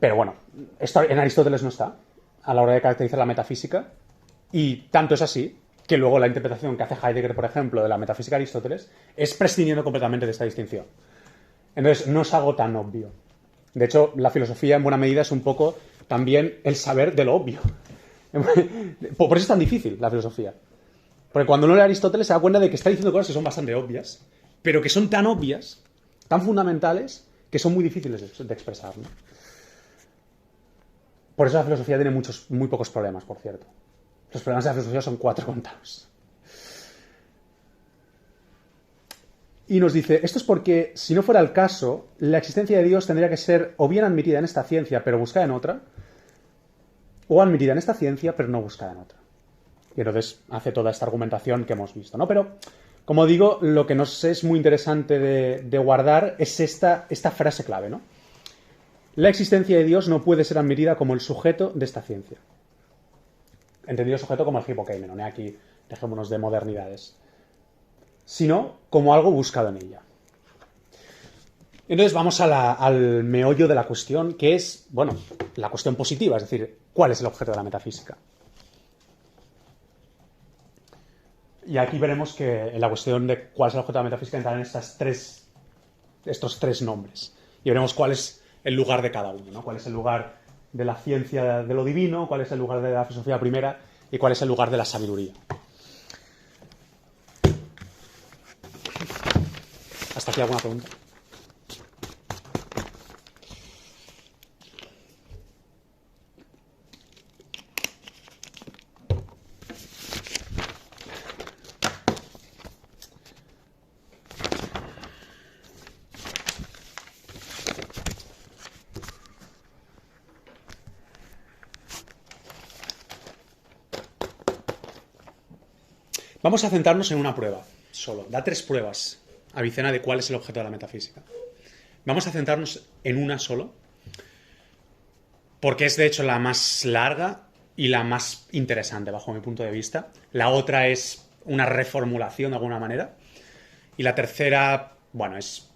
Pero bueno, esto en Aristóteles no está a la hora de caracterizar la metafísica. Y tanto es así que luego la interpretación que hace Heidegger, por ejemplo, de la metafísica de Aristóteles es prescindiendo completamente de esta distinción. Entonces, no es algo tan obvio. De hecho, la filosofía en buena medida es un poco también el saber de lo obvio. Por eso es tan difícil la filosofía. Porque cuando uno lee a Aristóteles se da cuenta de que está diciendo cosas que son bastante obvias, pero que son tan obvias, tan fundamentales, que son muy difíciles de expresar, ¿no? Por eso la filosofía tiene muy pocos problemas, por cierto. Los problemas de la filosofía son 4 contados. Y nos dice, esto es porque, si no fuera el caso, la existencia de Dios tendría que ser o bien admitida en esta ciencia, pero buscada en otra, o admitida en esta ciencia, pero no buscada en otra. Y entonces hace toda esta argumentación que hemos visto, ¿no? Pero, como digo, lo que nos es muy interesante de guardar es esta frase clave, ¿no? La existencia de Dios no puede ser admitida como el sujeto de esta ciencia. Entendido sujeto como el hipokémenon, ¿eh? Aquí dejémonos de modernidades. Sino como algo buscado en ella. Entonces vamos al meollo de la cuestión, que es, bueno, la cuestión positiva, es decir, ¿cuál es el objeto de la metafísica? Y aquí veremos que en la cuestión de cuál es el objeto de la metafísica entrarán estos 3 nombres. Y veremos cuál es el lugar de cada uno, ¿no? Cuál es el lugar de la ciencia de lo divino, cuál es el lugar de la filosofía primera y cuál es el lugar de la sabiduría. ¿Hasta aquí alguna pregunta? Vamos a centrarnos en una prueba solo. Da 3 pruebas Avicena de cuál es el objeto de la metafísica. Vamos a centrarnos en una solo, porque es de hecho la más larga y la más interesante bajo mi punto de vista. La otra es una reformulación de alguna manera. Y la tercera, bueno, es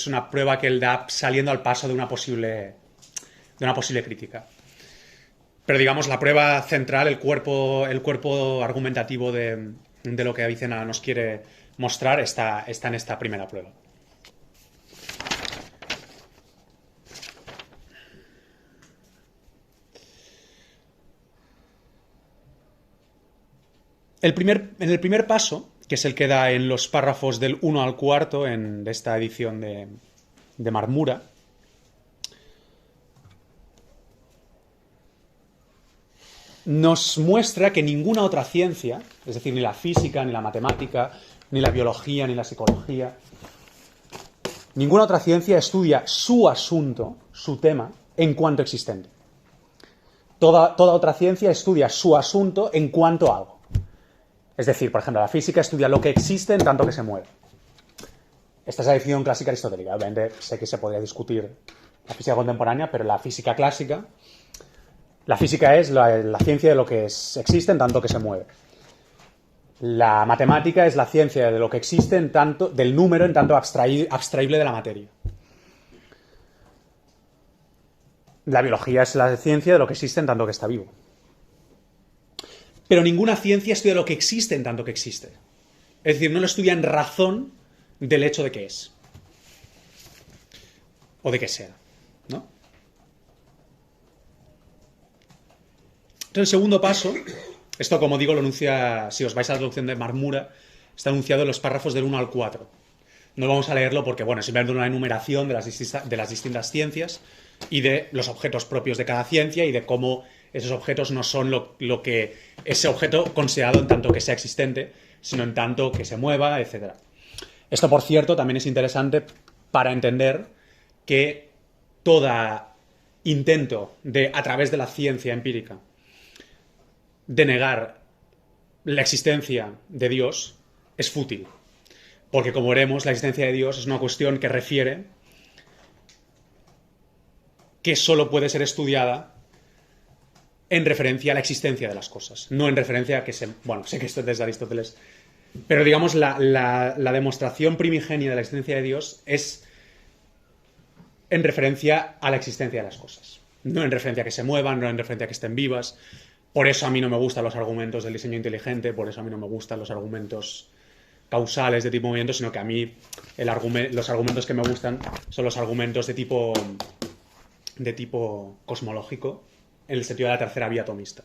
una prueba que él da saliendo al paso de una posible crítica. Pero digamos, la prueba central, el cuerpo argumentativo de lo que Avicena nos quiere mostrar está en esta primera prueba. En el primer paso, que es el que da en los párrafos del 1 al 4 de esta edición de Marmura, nos muestra que ninguna otra ciencia, es decir, ni la física, ni la matemática, ni la biología, ni la psicología, ninguna otra ciencia estudia su asunto, su tema, en cuanto existente. Toda otra ciencia estudia su asunto en cuanto a algo. Es decir, por ejemplo, la física estudia lo que existe en tanto que se mueve. Esta es la definición clásica aristotélica. Obviamente sé que se podría discutir la física contemporánea, pero la física clásica, la física es la ciencia de lo que existe en tanto que se mueve. La matemática es la ciencia de lo que existe en tanto, del número en tanto abstraíble de la materia. La biología es la ciencia de lo que existe en tanto que está vivo. Pero ninguna ciencia estudia lo que existe en tanto que existe. Es decir, no lo estudia en razón del hecho de que es. O de que sea, ¿no? Entonces, el segundo paso, esto como digo lo enuncia, si os vais a la traducción de Marmura, está enunciado en los párrafos del 1 al 4. No vamos a leerlo porque, bueno, es simplemente una enumeración de las distintas ciencias y de los objetos propios de cada ciencia y de cómo esos objetos no son lo que ese objeto considerado en tanto que sea existente, sino en tanto que se mueva, etc. Esto, por cierto, también es interesante para entender que todo intento de, a través de la ciencia empírica, de negar la existencia de Dios es fútil. Porque, como veremos, la existencia de Dios es una cuestión que refiere que solo puede ser estudiada en referencia a la existencia de las cosas, no en referencia a que bueno, sé que esto es desde Aristóteles, pero digamos la demostración primigenia de la existencia de Dios es en referencia a la existencia de las cosas, no en referencia a que se muevan, no en referencia a que estén vivas. Por eso a mí no me gustan los argumentos del diseño inteligente, por eso a mí no me gustan los argumentos causales de tipo movimiento, sino que a mí los argumentos que me gustan son los argumentos de tipo cosmológico, en el sentido de la tercera vía atomista.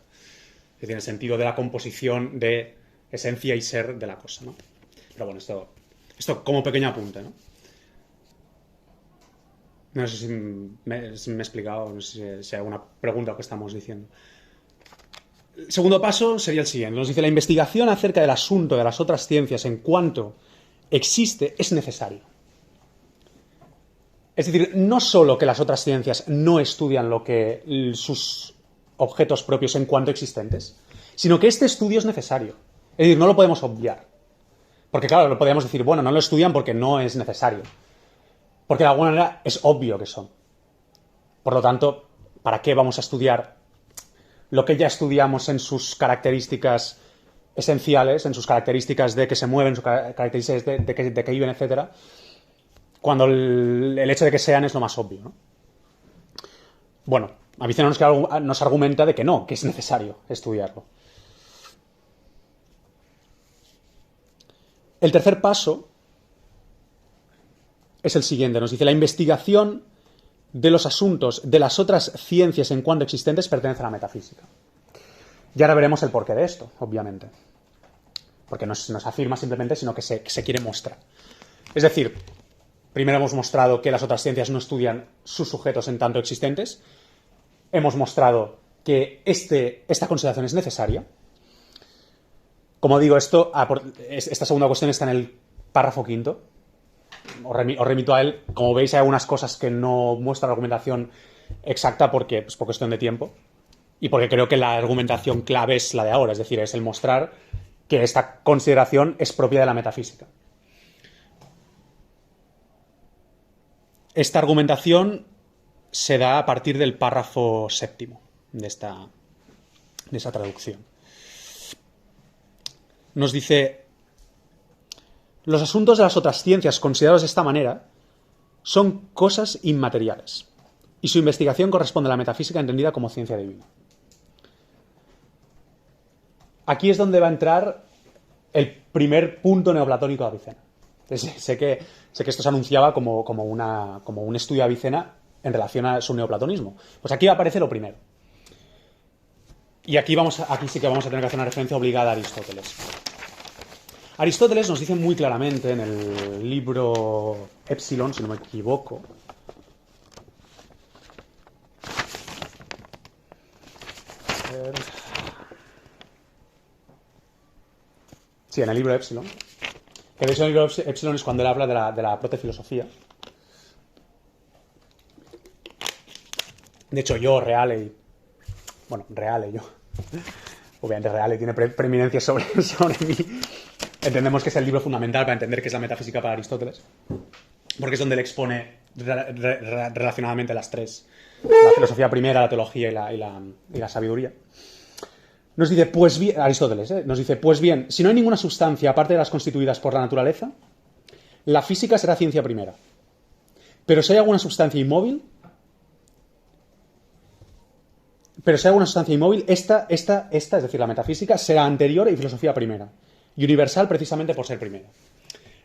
Es decir, en el sentido de la composición de esencia y ser de la cosa, ¿no? Pero bueno, esto como pequeño apunte, ¿no? No sé si me he explicado, no sé si hay alguna pregunta que estamos diciendo. El segundo paso sería el siguiente. Nos dice: la investigación acerca del asunto de las otras ciencias en cuanto existe es necesario. Es decir, no solo que las otras ciencias no estudian sus objetos propios en cuanto existentes, sino que este estudio es necesario. Es decir, no lo podemos obviar. Porque claro, lo podríamos decir, bueno, no lo estudian porque no es necesario. Porque de alguna manera es obvio que son. Por lo tanto, ¿para qué vamos a estudiar lo que ya estudiamos en sus características esenciales, en sus características de que se mueven, sus características de que viven, etcétera, cuando el hecho de que sean es lo más obvio, ¿no? Bueno, Avicena nos argumenta de que no, que es necesario estudiarlo. El tercer paso es el siguiente. Nos dice: la investigación de los asuntos de las otras ciencias en cuanto existentes pertenece a la metafísica. Y ahora veremos el porqué de esto, obviamente. Porque no nos afirma simplemente, sino que se quiere mostrar. Es decir, primero hemos mostrado que las otras ciencias no estudian sus sujetos en tanto existentes. Hemos mostrado que esta consideración es necesaria. Como digo, esta segunda cuestión está en el párrafo quinto. Os remito a él. Como veis, hay algunas cosas que no muestra la argumentación exacta por cuestión de tiempo. Y porque creo que la argumentación clave es la de ahora. Es decir, es el mostrar que esta consideración es propia de la metafísica. Esta argumentación se da a partir del párrafo séptimo de esa traducción. Nos dice: los asuntos de las otras ciencias considerados de esta manera son cosas inmateriales y su investigación corresponde a la metafísica entendida como ciencia divina. Aquí es donde va a entrar el primer punto neoplatónico de Avicena. Sé que esto se anunciaba como un estudio de Avicena en relación a su neoplatonismo. Pues aquí aparece lo primero. Y aquí sí que vamos a tener que hacer una referencia obligada a Aristóteles. Aristóteles nos dice muy claramente en el libro Epsilon, si no me equivoco, Sí, en el libro Epsilon. Que de hecho en el libro Epsilon es cuando él habla de la protofilosofía. De hecho, Reale, yo. Obviamente Reale tiene preeminencia sobre mí. Entendemos que es el libro fundamental para entender qué es la metafísica para Aristóteles. Porque es donde él expone relacionadamente las tres. La filosofía primera, la teología y la sabiduría. Nos dice, pues bien, Aristóteles, nos dice, pues bien, si no hay ninguna sustancia aparte de las constituidas por la naturaleza, la física será ciencia primera. Pero si hay alguna sustancia inmóvil, esta, es decir, la metafísica, será anterior y filosofía primera. Y universal precisamente por ser primera.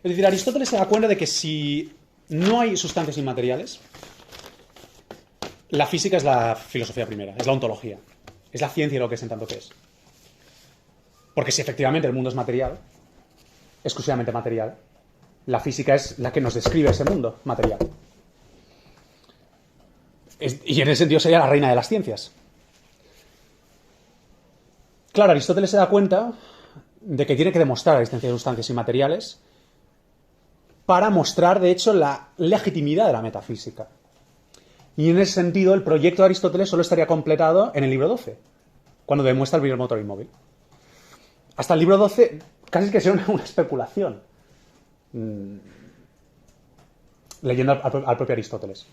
Es decir, Aristóteles se da cuenta de que si no hay sustancias inmateriales, la física es la filosofía primera, es la ontología. Es la ciencia lo que es en tanto que es. Porque si efectivamente el mundo es material, exclusivamente material, la física es la que nos describe ese mundo material. Y en ese sentido sería la reina de las ciencias. Claro, Aristóteles se da cuenta de que tiene que demostrar la existencia de sustancias inmateriales para mostrar, de hecho, la legitimidad de la metafísica. Y en ese sentido, el proyecto de Aristóteles solo estaría completado en el libro 12, cuando demuestra el primer motor inmóvil. Hasta el libro 12 casi es que sea una especulación, leyendo al propio Aristóteles.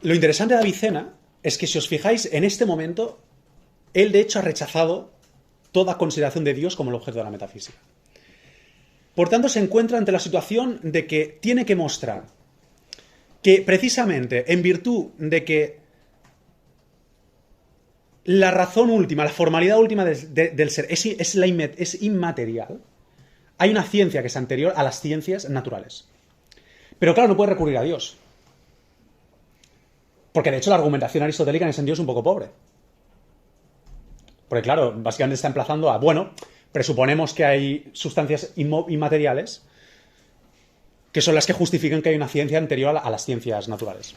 Lo interesante de Avicena es que, si os fijáis, en este momento, él de hecho ha rechazado toda consideración de Dios como el objeto de la metafísica. Por tanto, se encuentra ante la situación de que tiene que mostrar que precisamente en virtud de que la razón última, la formalidad última del ser es inmaterial, hay una ciencia que es anterior a las ciencias naturales. Pero claro, no puede recurrir a Dios. Porque de hecho la argumentación aristotélica en ese sentido es un poco pobre. Porque claro, básicamente está emplazando a, bueno, presuponemos que hay sustancias inmateriales que son las que justifican que hay una ciencia anterior a las ciencias naturales.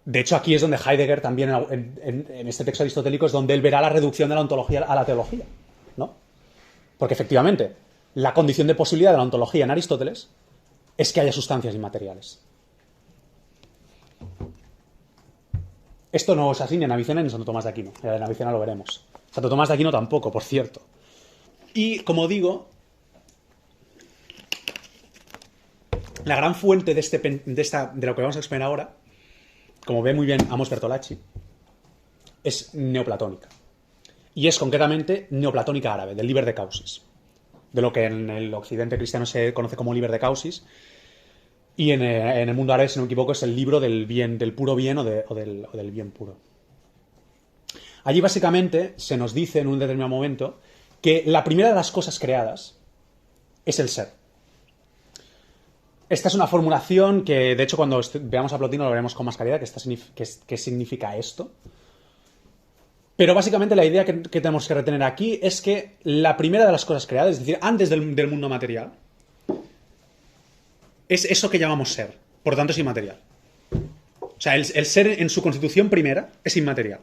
De hecho, aquí es donde Heidegger también, en este texto aristotélico, es donde él verá la reducción de la ontología a la teología, ¿no? Porque efectivamente, la condición de posibilidad de la ontología en Aristóteles es que haya sustancias inmateriales. Esto no es así ni en Avicena ni en Santo Tomás de Aquino. En Avicena lo veremos. Santo Tomás de Aquino tampoco, por cierto. Y, como digo, la gran fuente de lo que vamos a exponer ahora, como ve muy bien Amos Bertolacci, es neoplatónica. Y es concretamente neoplatónica árabe, del Liber de Causis. De lo que en el occidente cristiano se conoce como Liber de Causis. Y en el mundo árabe, si no me equivoco, es el libro del bien, del puro bien o del bien puro. Allí básicamente se nos dice en un determinado momento que la primera de las cosas creadas es el ser. Esta es una formulación que, de hecho, cuando veamos a Plotino lo veremos con más claridad, qué significa esto. Pero básicamente la idea que tenemos que retener aquí es que la primera de las cosas creadas, es decir, antes del mundo material, es eso que llamamos ser. Por tanto, es inmaterial. O sea, el ser en su constitución primera es inmaterial.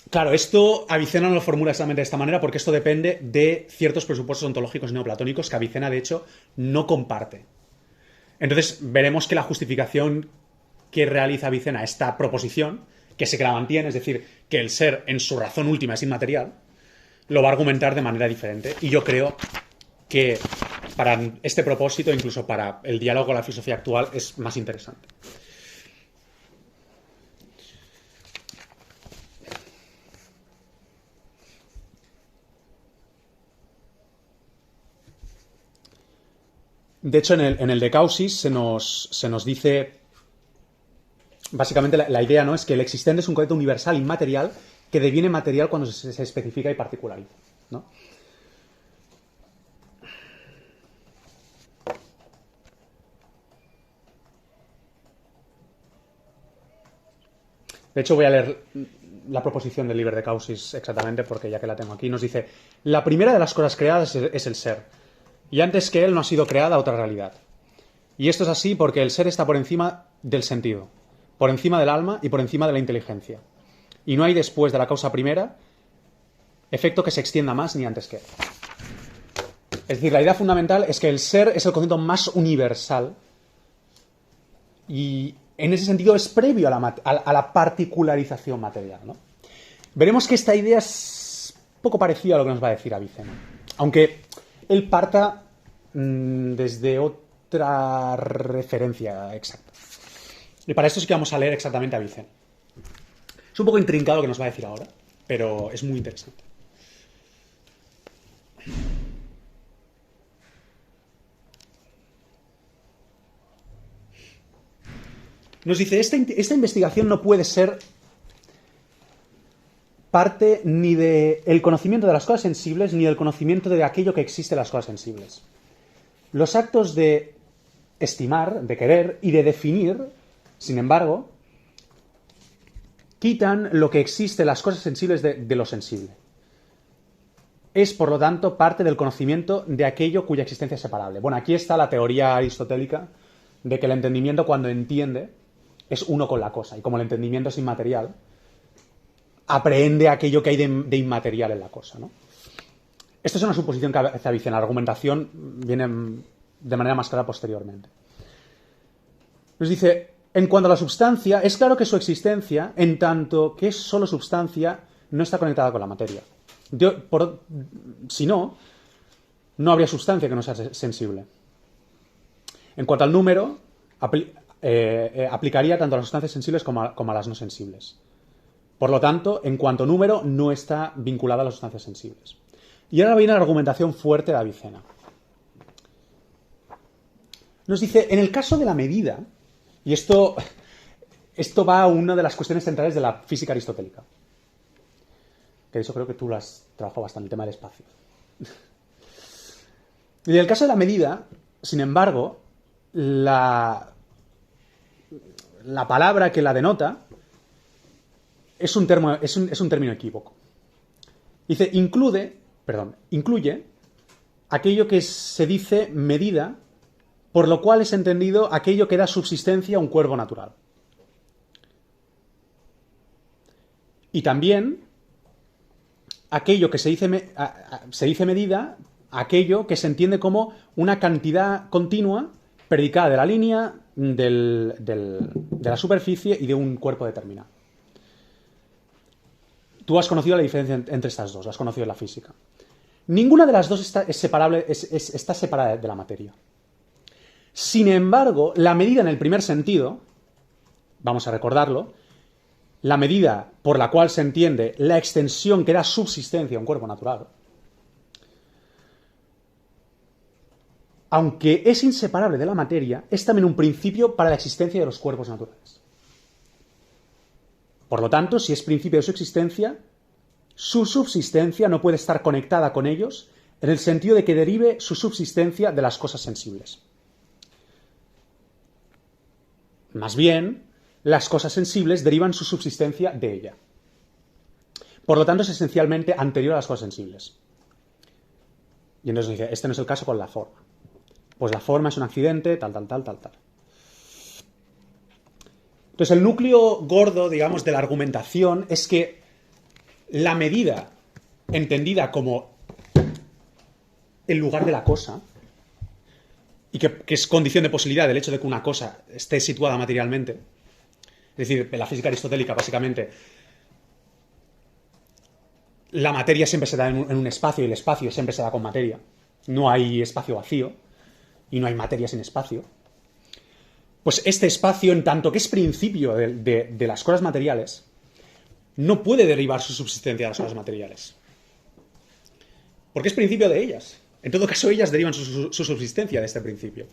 Claro, esto Avicena no lo formula exactamente de esta manera porque esto depende de ciertos presupuestos ontológicos neoplatónicos que Avicena, de hecho, no comparte. Entonces, veremos que la justificación que realiza Avicena a esta proposición, que se que la mantiene, es decir, que el ser en su razón última es inmaterial, lo va a argumentar de manera diferente. Y yo creo que para este propósito, incluso para el diálogo con la filosofía actual, es más interesante. De hecho, en el de Causis se nos dice, básicamente la idea, ¿no?, es que el existente es un concepto universal inmaterial que deviene material cuando se especifica y particulariza, ¿no? De hecho, voy a leer la proposición del Liber de Causis exactamente, porque ya que la tengo aquí, nos dice: la primera de las cosas creadas es el ser, y antes que él no ha sido creada otra realidad. Y esto es así porque el ser está por encima del sentido, por encima del alma y por encima de la inteligencia. y no hay después de la causa primera efecto que se extienda más ni antes que. Es decir, la idea fundamental es que el ser es el concepto más universal y en ese sentido es previo a la particularización material, ¿no? Veremos que esta idea es poco parecida a lo que nos va a decir Avicena, aunque él parta desde otra referencia exacta. Y para esto sí que vamos a leer exactamente a Avicena. Es un poco intrincado lo que nos va a decir ahora, pero es muy interesante. Nos dice, esta investigación no puede ser parte ni del conocimiento de las cosas sensibles ni del conocimiento de aquello que existe en las cosas sensibles. Los actos de estimar, de querer y de definir, sin embargo, quitan lo que existe en las cosas sensibles de lo sensible. Es, por lo tanto, parte del conocimiento de aquello cuya existencia es separable. Bueno, aquí está la teoría aristotélica de que el entendimiento, cuando entiende, es uno con la cosa. Y como el entendimiento es inmaterial, aprehende aquello que hay de inmaterial en la cosa, ¿no? Esto es una suposición que hace Avicena. La argumentación viene de manera más clara posteriormente. Nos dice, en cuanto a la substancia, es claro que su existencia, en tanto que es solo substancia, no está conectada con la materia. Si no, no habría sustancia que no sea sensible. En cuanto al número, aplicaría tanto a las sustancias sensibles como a las no sensibles. Por lo tanto, en cuanto a número, no está vinculada a las sustancias sensibles. Y ahora viene la argumentación fuerte de Avicena. Nos dice, en el caso de la medida, y esto va a una de las cuestiones centrales de la física aristotélica, que eso creo que tú lo has trabajado bastante, el tema del espacio. Y en el caso de la medida, sin embargo, la palabra que la denota es un término equívoco. Dice, incluye aquello que se dice medida, por lo cual es entendido aquello que da subsistencia a un cuerpo natural. Y también aquello que se dice medida, aquello que se entiende como una cantidad continua predicada de la línea, de la superficie y de un cuerpo determinado. Tú has conocido la diferencia entre estas dos, la has conocido en la física. Ninguna de las dos está separada de la materia. Sin embargo, la medida en el primer sentido, vamos a recordarlo, la medida por la cual se entiende la extensión que da subsistencia a un cuerpo natural, aunque es inseparable de la materia, es también un principio para la existencia de los cuerpos naturales. Por lo tanto, si es principio de su existencia, su subsistencia no puede estar conectada con ellos en el sentido de que derive su subsistencia de las cosas sensibles. Más bien, las cosas sensibles derivan su subsistencia de ella. Por lo tanto, es esencialmente anterior a las cosas sensibles. Y entonces dice, este no es el caso con la forma. Pues la forma es un accidente, tal. Entonces, el núcleo gordo, digamos, de la argumentación es que la medida, entendida como el lugar de la cosa, y que es condición de posibilidad del hecho de que una cosa esté situada materialmente, es decir, en la física aristotélica, básicamente, la materia siempre se da en un espacio y el espacio siempre se da con materia. No hay espacio vacío y no hay materia sin espacio. Pues este espacio, en tanto que es principio de las cosas materiales, no puede derivar su subsistencia de las cosas materiales. Porque es principio de ellas. En todo caso, ellas derivan su subsistencia de este principio.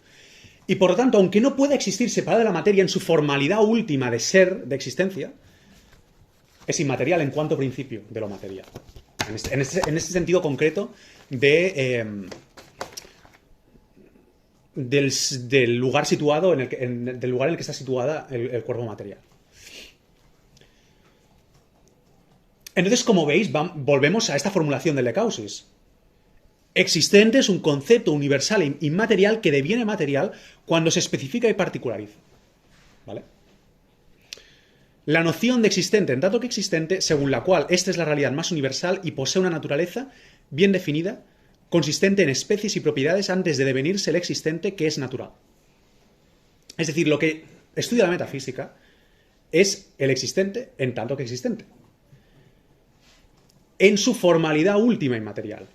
Y por lo tanto, aunque no pueda existir separada de la materia en su formalidad última de ser, de existencia, es inmaterial en cuanto principio de lo material. En este sentido concreto del lugar situado, del lugar en el que está situada el cuerpo material. Entonces, como veis, volvemos a esta formulación del de Causis. Existente es un concepto universal e inmaterial que deviene material cuando se especifica y particulariza. ¿Vale? la noción de existente en tanto que existente, según la cual esta es la realidad más universal y posee una naturaleza bien definida, consistente en especies y propiedades antes de devenirse el existente que es natural. Es decir, lo que estudia la metafísica es el existente en tanto que existente, en su formalidad última inmaterial.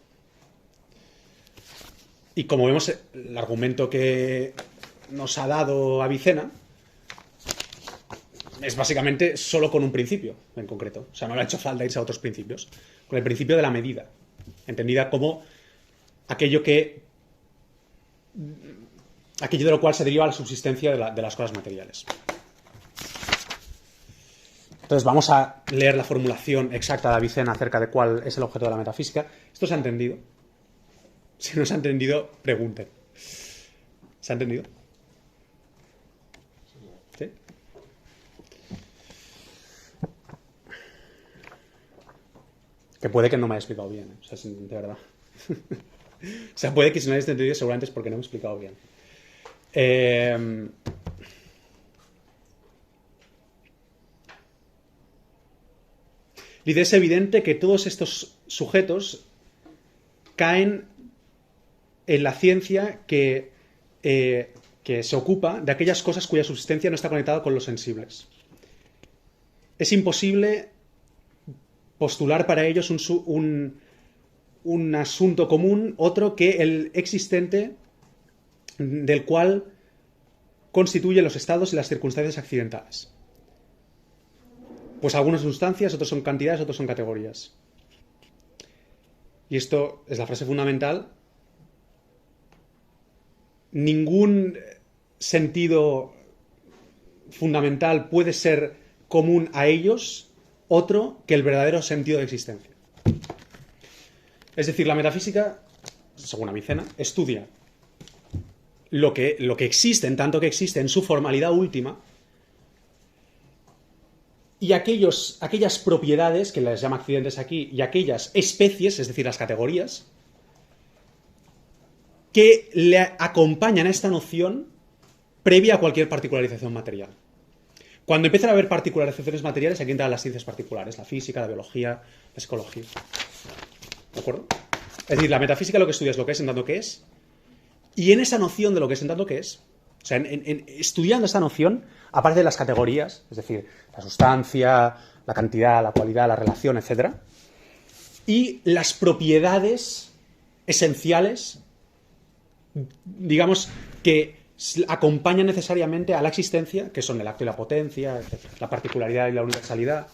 Y como vemos, el argumento que nos ha dado Avicena es básicamente solo con un principio en concreto. O sea, no le ha hecho falta irse a otros principios. Con el principio de la medida, entendida como aquello de lo cual se deriva la subsistencia de las cosas materiales. Entonces vamos a leer la formulación exacta de Avicena acerca de cuál es el objeto de la metafísica. ¿Esto se ha entendido? Si no se ha entendido, pregunten. ¿Se ha entendido? ¿Sí? Que puede que no me haya explicado bien, o sea, de verdad. O sea, puede que si no hayas entendido seguramente es porque no me he explicado bien. Dice, es evidente que todos estos sujetos caen en la ciencia que se ocupa de aquellas cosas cuya subsistencia no está conectada con los sensibles. Es imposible postular para ellos un asunto común, otro que el existente del cual constituyen los estados y las circunstancias accidentales. Pues algunas sustancias, otros son cantidades, otros son categorías. Y esto es la frase fundamental. Ningún sentido fundamental puede ser común a ellos otro que el verdadero sentido de existencia. Es decir, la metafísica, según Avicena, estudia lo que existe en tanto que existe en su formalidad última y aquellas propiedades, que las llama accidentes aquí, y aquellas especies, es decir, las categorías, que le acompañan a esta noción previa a cualquier particularización material. Cuando empiezan a haber particularizaciones materiales, aquí entran las ciencias particulares, la física, la biología, la psicología. ¿De acuerdo? Es decir, la metafísica lo que estudia es lo que es en tanto que es, y en esa noción de lo que es en tanto que es, o sea, estudiando esta noción, aparecen las categorías, es decir, la sustancia, la cantidad, la cualidad, la relación, etc. Y las propiedades esenciales, digamos, que acompañan necesariamente a la existencia, que son el acto y la potencia, etc. La particularidad y la universalidad.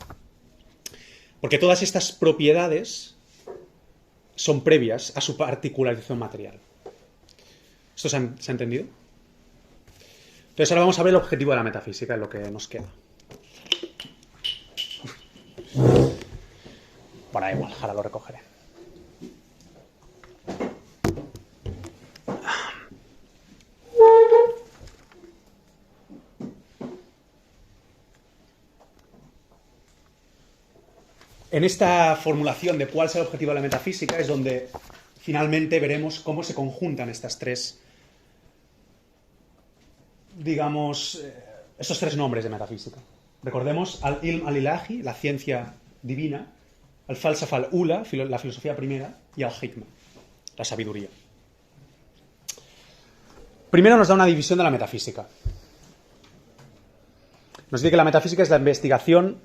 Porque todas estas propiedades son previas a su particularización material. ¿Esto se ha entendido? Entonces ahora vamos a ver el objetivo de la metafísica, en lo que nos queda. Bueno, da igual, ahora lo recogeré. En esta formulación de cuál es el objetivo de la metafísica es donde finalmente veremos cómo se conjuntan estas tres, digamos, estos tres nombres de metafísica. Recordemos al-ilm al-ilahi, la ciencia divina, al-falsafa al-ula, la filosofía primera, y al-hikma, la sabiduría. Primero nos da una división de la metafísica. Nos dice que la metafísica es la investigación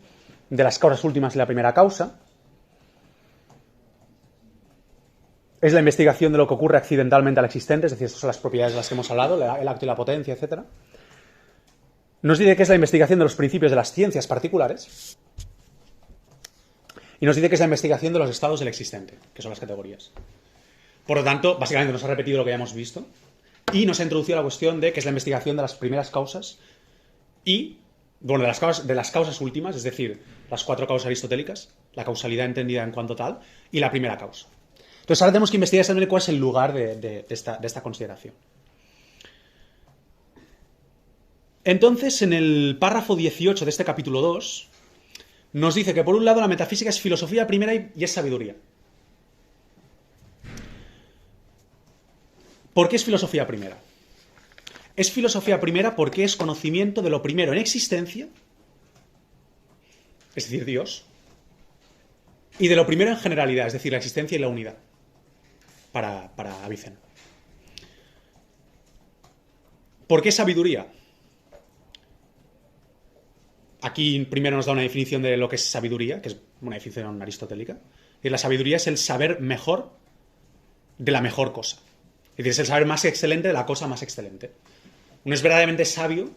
de las causas últimas y la primera causa. Es la investigación de lo que ocurre accidentalmente al existente, es decir, estas son las propiedades de las que hemos hablado, el acto y la potencia, etc. Nos dice que es la investigación de los principios de las ciencias particulares. Y nos dice que es la investigación de los estados del existente, que son las categorías. Por lo tanto, básicamente nos ha repetido lo que ya hemos visto y nos ha introducido la cuestión de que es la investigación de las primeras causas y, bueno, de las causas últimas, es decir, las 4 causas aristotélicas, la causalidad entendida en cuanto tal, y la primera causa. Entonces ahora tenemos que investigar también cuál es el lugar de esta consideración. Entonces, en el párrafo 18 de este capítulo 2, nos dice que por un lado la metafísica es filosofía primera y es sabiduría. ¿Por qué es filosofía primera? Es filosofía primera porque es conocimiento de lo primero en existencia es decir, Dios, y de lo primero en generalidad, es decir, la existencia y la unidad, para Avicena. ¿Por qué sabiduría? Aquí primero nos da una definición de lo que es sabiduría, que es una definición aristotélica. Y la sabiduría es el saber mejor de la mejor cosa. Es decir, es el saber más excelente de la cosa más excelente. Uno es verdaderamente sabio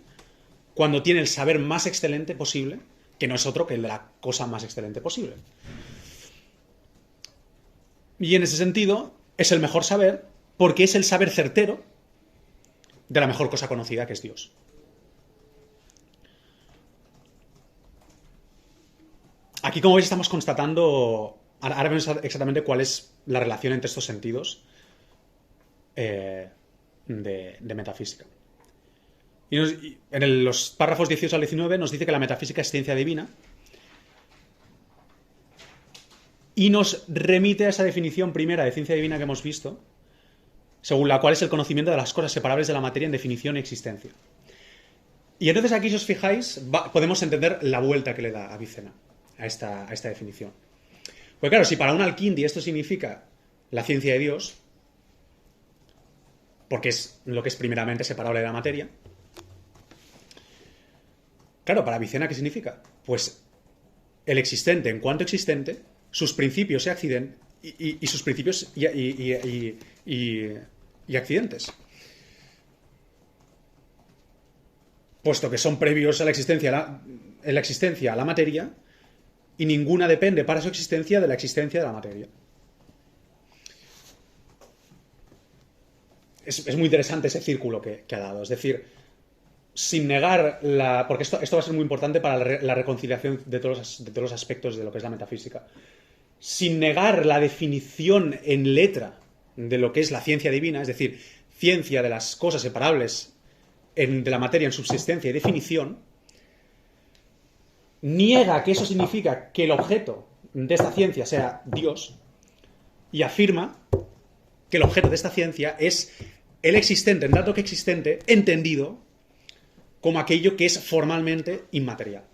cuando tiene el saber más excelente posible, que no es otro que el de la cosa más excelente posible. Y en ese sentido, es el mejor saber porque es el saber certero de la mejor cosa conocida, que es Dios. Aquí, como veis, estamos constatando... Ahora vemos exactamente cuál es la relación entre estos sentidos de metafísica. Y en los párrafos 18 al 19 nos dice que la metafísica es ciencia divina y nos remite a esa definición primera de ciencia divina que hemos visto, según la cual es el conocimiento de las cosas separables de la materia en definición y existencia. Y entonces aquí, si os fijáis, podemos entender la vuelta que le da Avicena a esta definición. Pues claro, si para un Al-Kindi esto significa la ciencia de Dios, porque es lo que es primeramente separable de la materia, claro, para Avicena, ¿qué significa? Pues el existente en cuanto existente, sus principios y accidentes, y sus principios y accidentes. Puesto que son previos a la existencia, a la materia, y ninguna depende para su existencia de la existencia de la materia. Es muy interesante ese círculo que ha dado. Es decir, sin negar porque esto va a ser muy importante para la reconciliación de todos los aspectos de lo que es la metafísica. Sin negar la definición en letra de lo que es la ciencia divina, es decir, ciencia de las cosas separables de la materia en subsistencia y definición, niega que eso significa que el objeto de esta ciencia sea Dios y afirma que el objeto de esta ciencia es el existente, en tanto que existente, entendido como aquello que es formalmente inmaterial.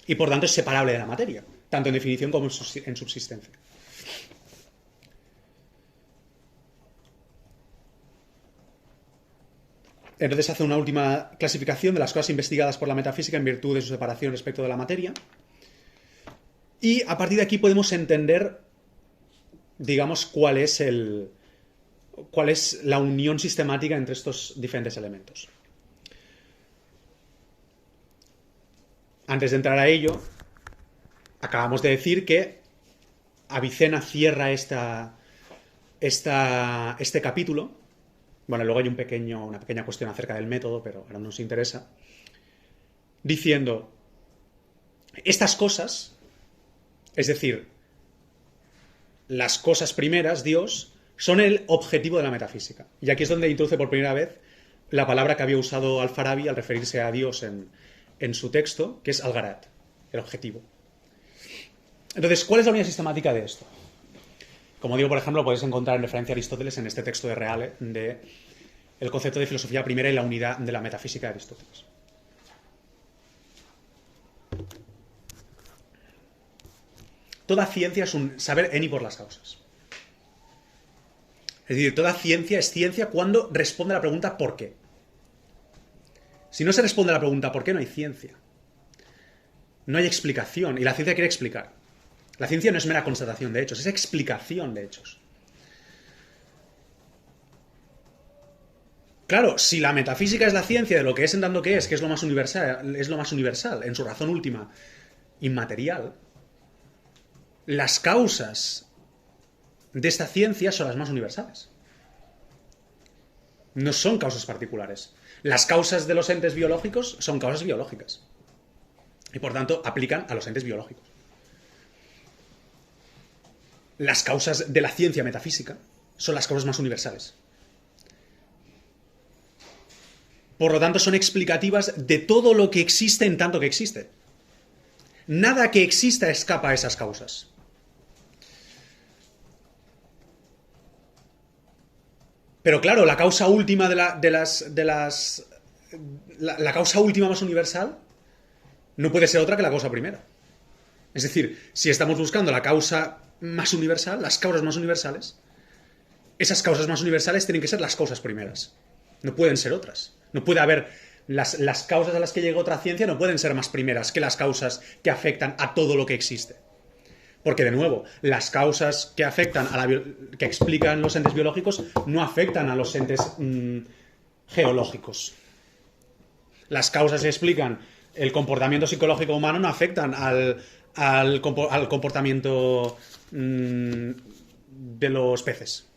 Y por tanto es separable de la materia, tanto en definición como en subsistencia. Entonces hace una última clasificación de las cosas investigadas por la metafísica en virtud de su separación respecto de la materia. Y a partir de aquí podemos entender, digamos, cuál es la unión sistemática entre estos diferentes elementos. Antes de entrar a ello, acabamos de decir que Avicena cierra este capítulo. Bueno, luego hay una pequeña cuestión acerca del método, pero ahora no nos interesa. Diciendo, estas cosas, es decir, las cosas primeras, Dios, son el objetivo de la metafísica. Y aquí es donde introduce por primera vez la palabra que había usado Al-Farabi al referirse a Dios en su texto, que es Al-Gharad, el objetivo. Entonces, ¿cuál es la unidad sistemática de esto? Como digo, por ejemplo, lo podéis encontrar en referencia a Aristóteles en este texto de Reale, de el concepto de filosofía primera y la unidad de la metafísica de Aristóteles. Toda ciencia es un saber en y por las causas. Es decir, toda ciencia es ciencia cuando responde a la pregunta ¿por qué? Si no se responde a la pregunta ¿por qué? No hay ciencia. No hay explicación. Y la ciencia quiere explicar. La ciencia no es mera constatación de hechos, es explicación de hechos. Claro, si la metafísica es la ciencia de lo que es en tanto que es lo más universal, en su razón última, inmaterial, las causas de esta ciencia son las más universales. No son causas particulares. Las causas de los entes biológicos son causas biológicas. Y por tanto, aplican a los entes biológicos. Las causas de la ciencia metafísica son las causas más universales. Por lo tanto, son explicativas de todo lo que existe en tanto que existe. Nada que exista escapa a esas causas. Pero claro, la causa última la causa última más universal no puede ser otra que la causa primera. Es decir, si estamos buscando la causa más universal, las causas más universales, esas causas más universales tienen que ser las causas primeras. No pueden ser otras. No puede haber... Las causas a las que llega otra ciencia no pueden ser más primeras que las causas que afectan a todo lo que existe. Porque, de nuevo, las causas que afectan que explican los entes biológicos no afectan a los entes geológicos. Las causas que explican el comportamiento psicológico humano no afectan al comportamiento de los peces.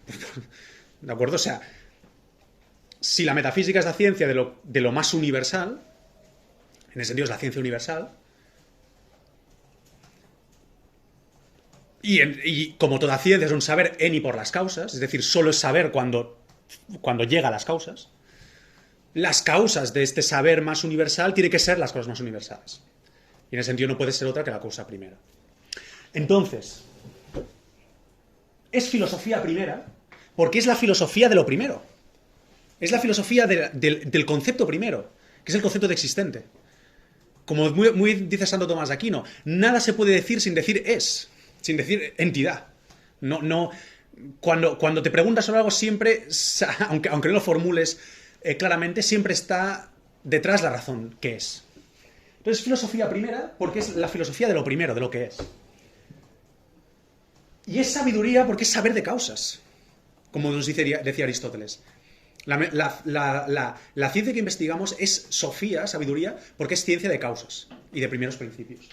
¿De acuerdo? O sea, si la metafísica es la ciencia de lo más universal, en ese sentido es la ciencia universal, y como toda ciencia es un saber en y por las causas, es decir, solo es saber cuando llega a las causas de este saber más universal tienen que ser las cosas más universales. Y en ese sentido no puede ser otra que la causa primera. Entonces, es filosofía primera porque es la filosofía de lo primero. Es la filosofía del concepto primero, que es el concepto de existente. Como muy dice Santo Tomás de Aquino, nada se puede decir sin decir es, sin decir entidad. Cuando te preguntas sobre algo siempre, aunque no lo formules claramente, siempre está detrás la razón que es. Entonces, filosofía primera porque es la filosofía de lo primero, de lo que es. Y es sabiduría porque es saber de causas, como nos decía Aristóteles. La ciencia que investigamos es sofía, sabiduría, porque es ciencia de causas y de primeros principios.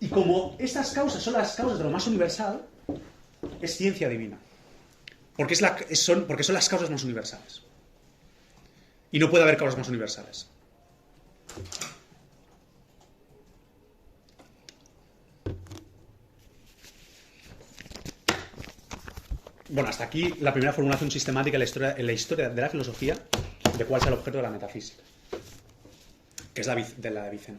Y como estas causas son las causas de lo más universal, es ciencia divina. Porque son las causas más universales. Y no puede haber causas más universales. Bueno, hasta aquí la primera formulación sistemática en la historia de la filosofía de cuál es el objeto de la metafísica, que es de la de Avicena.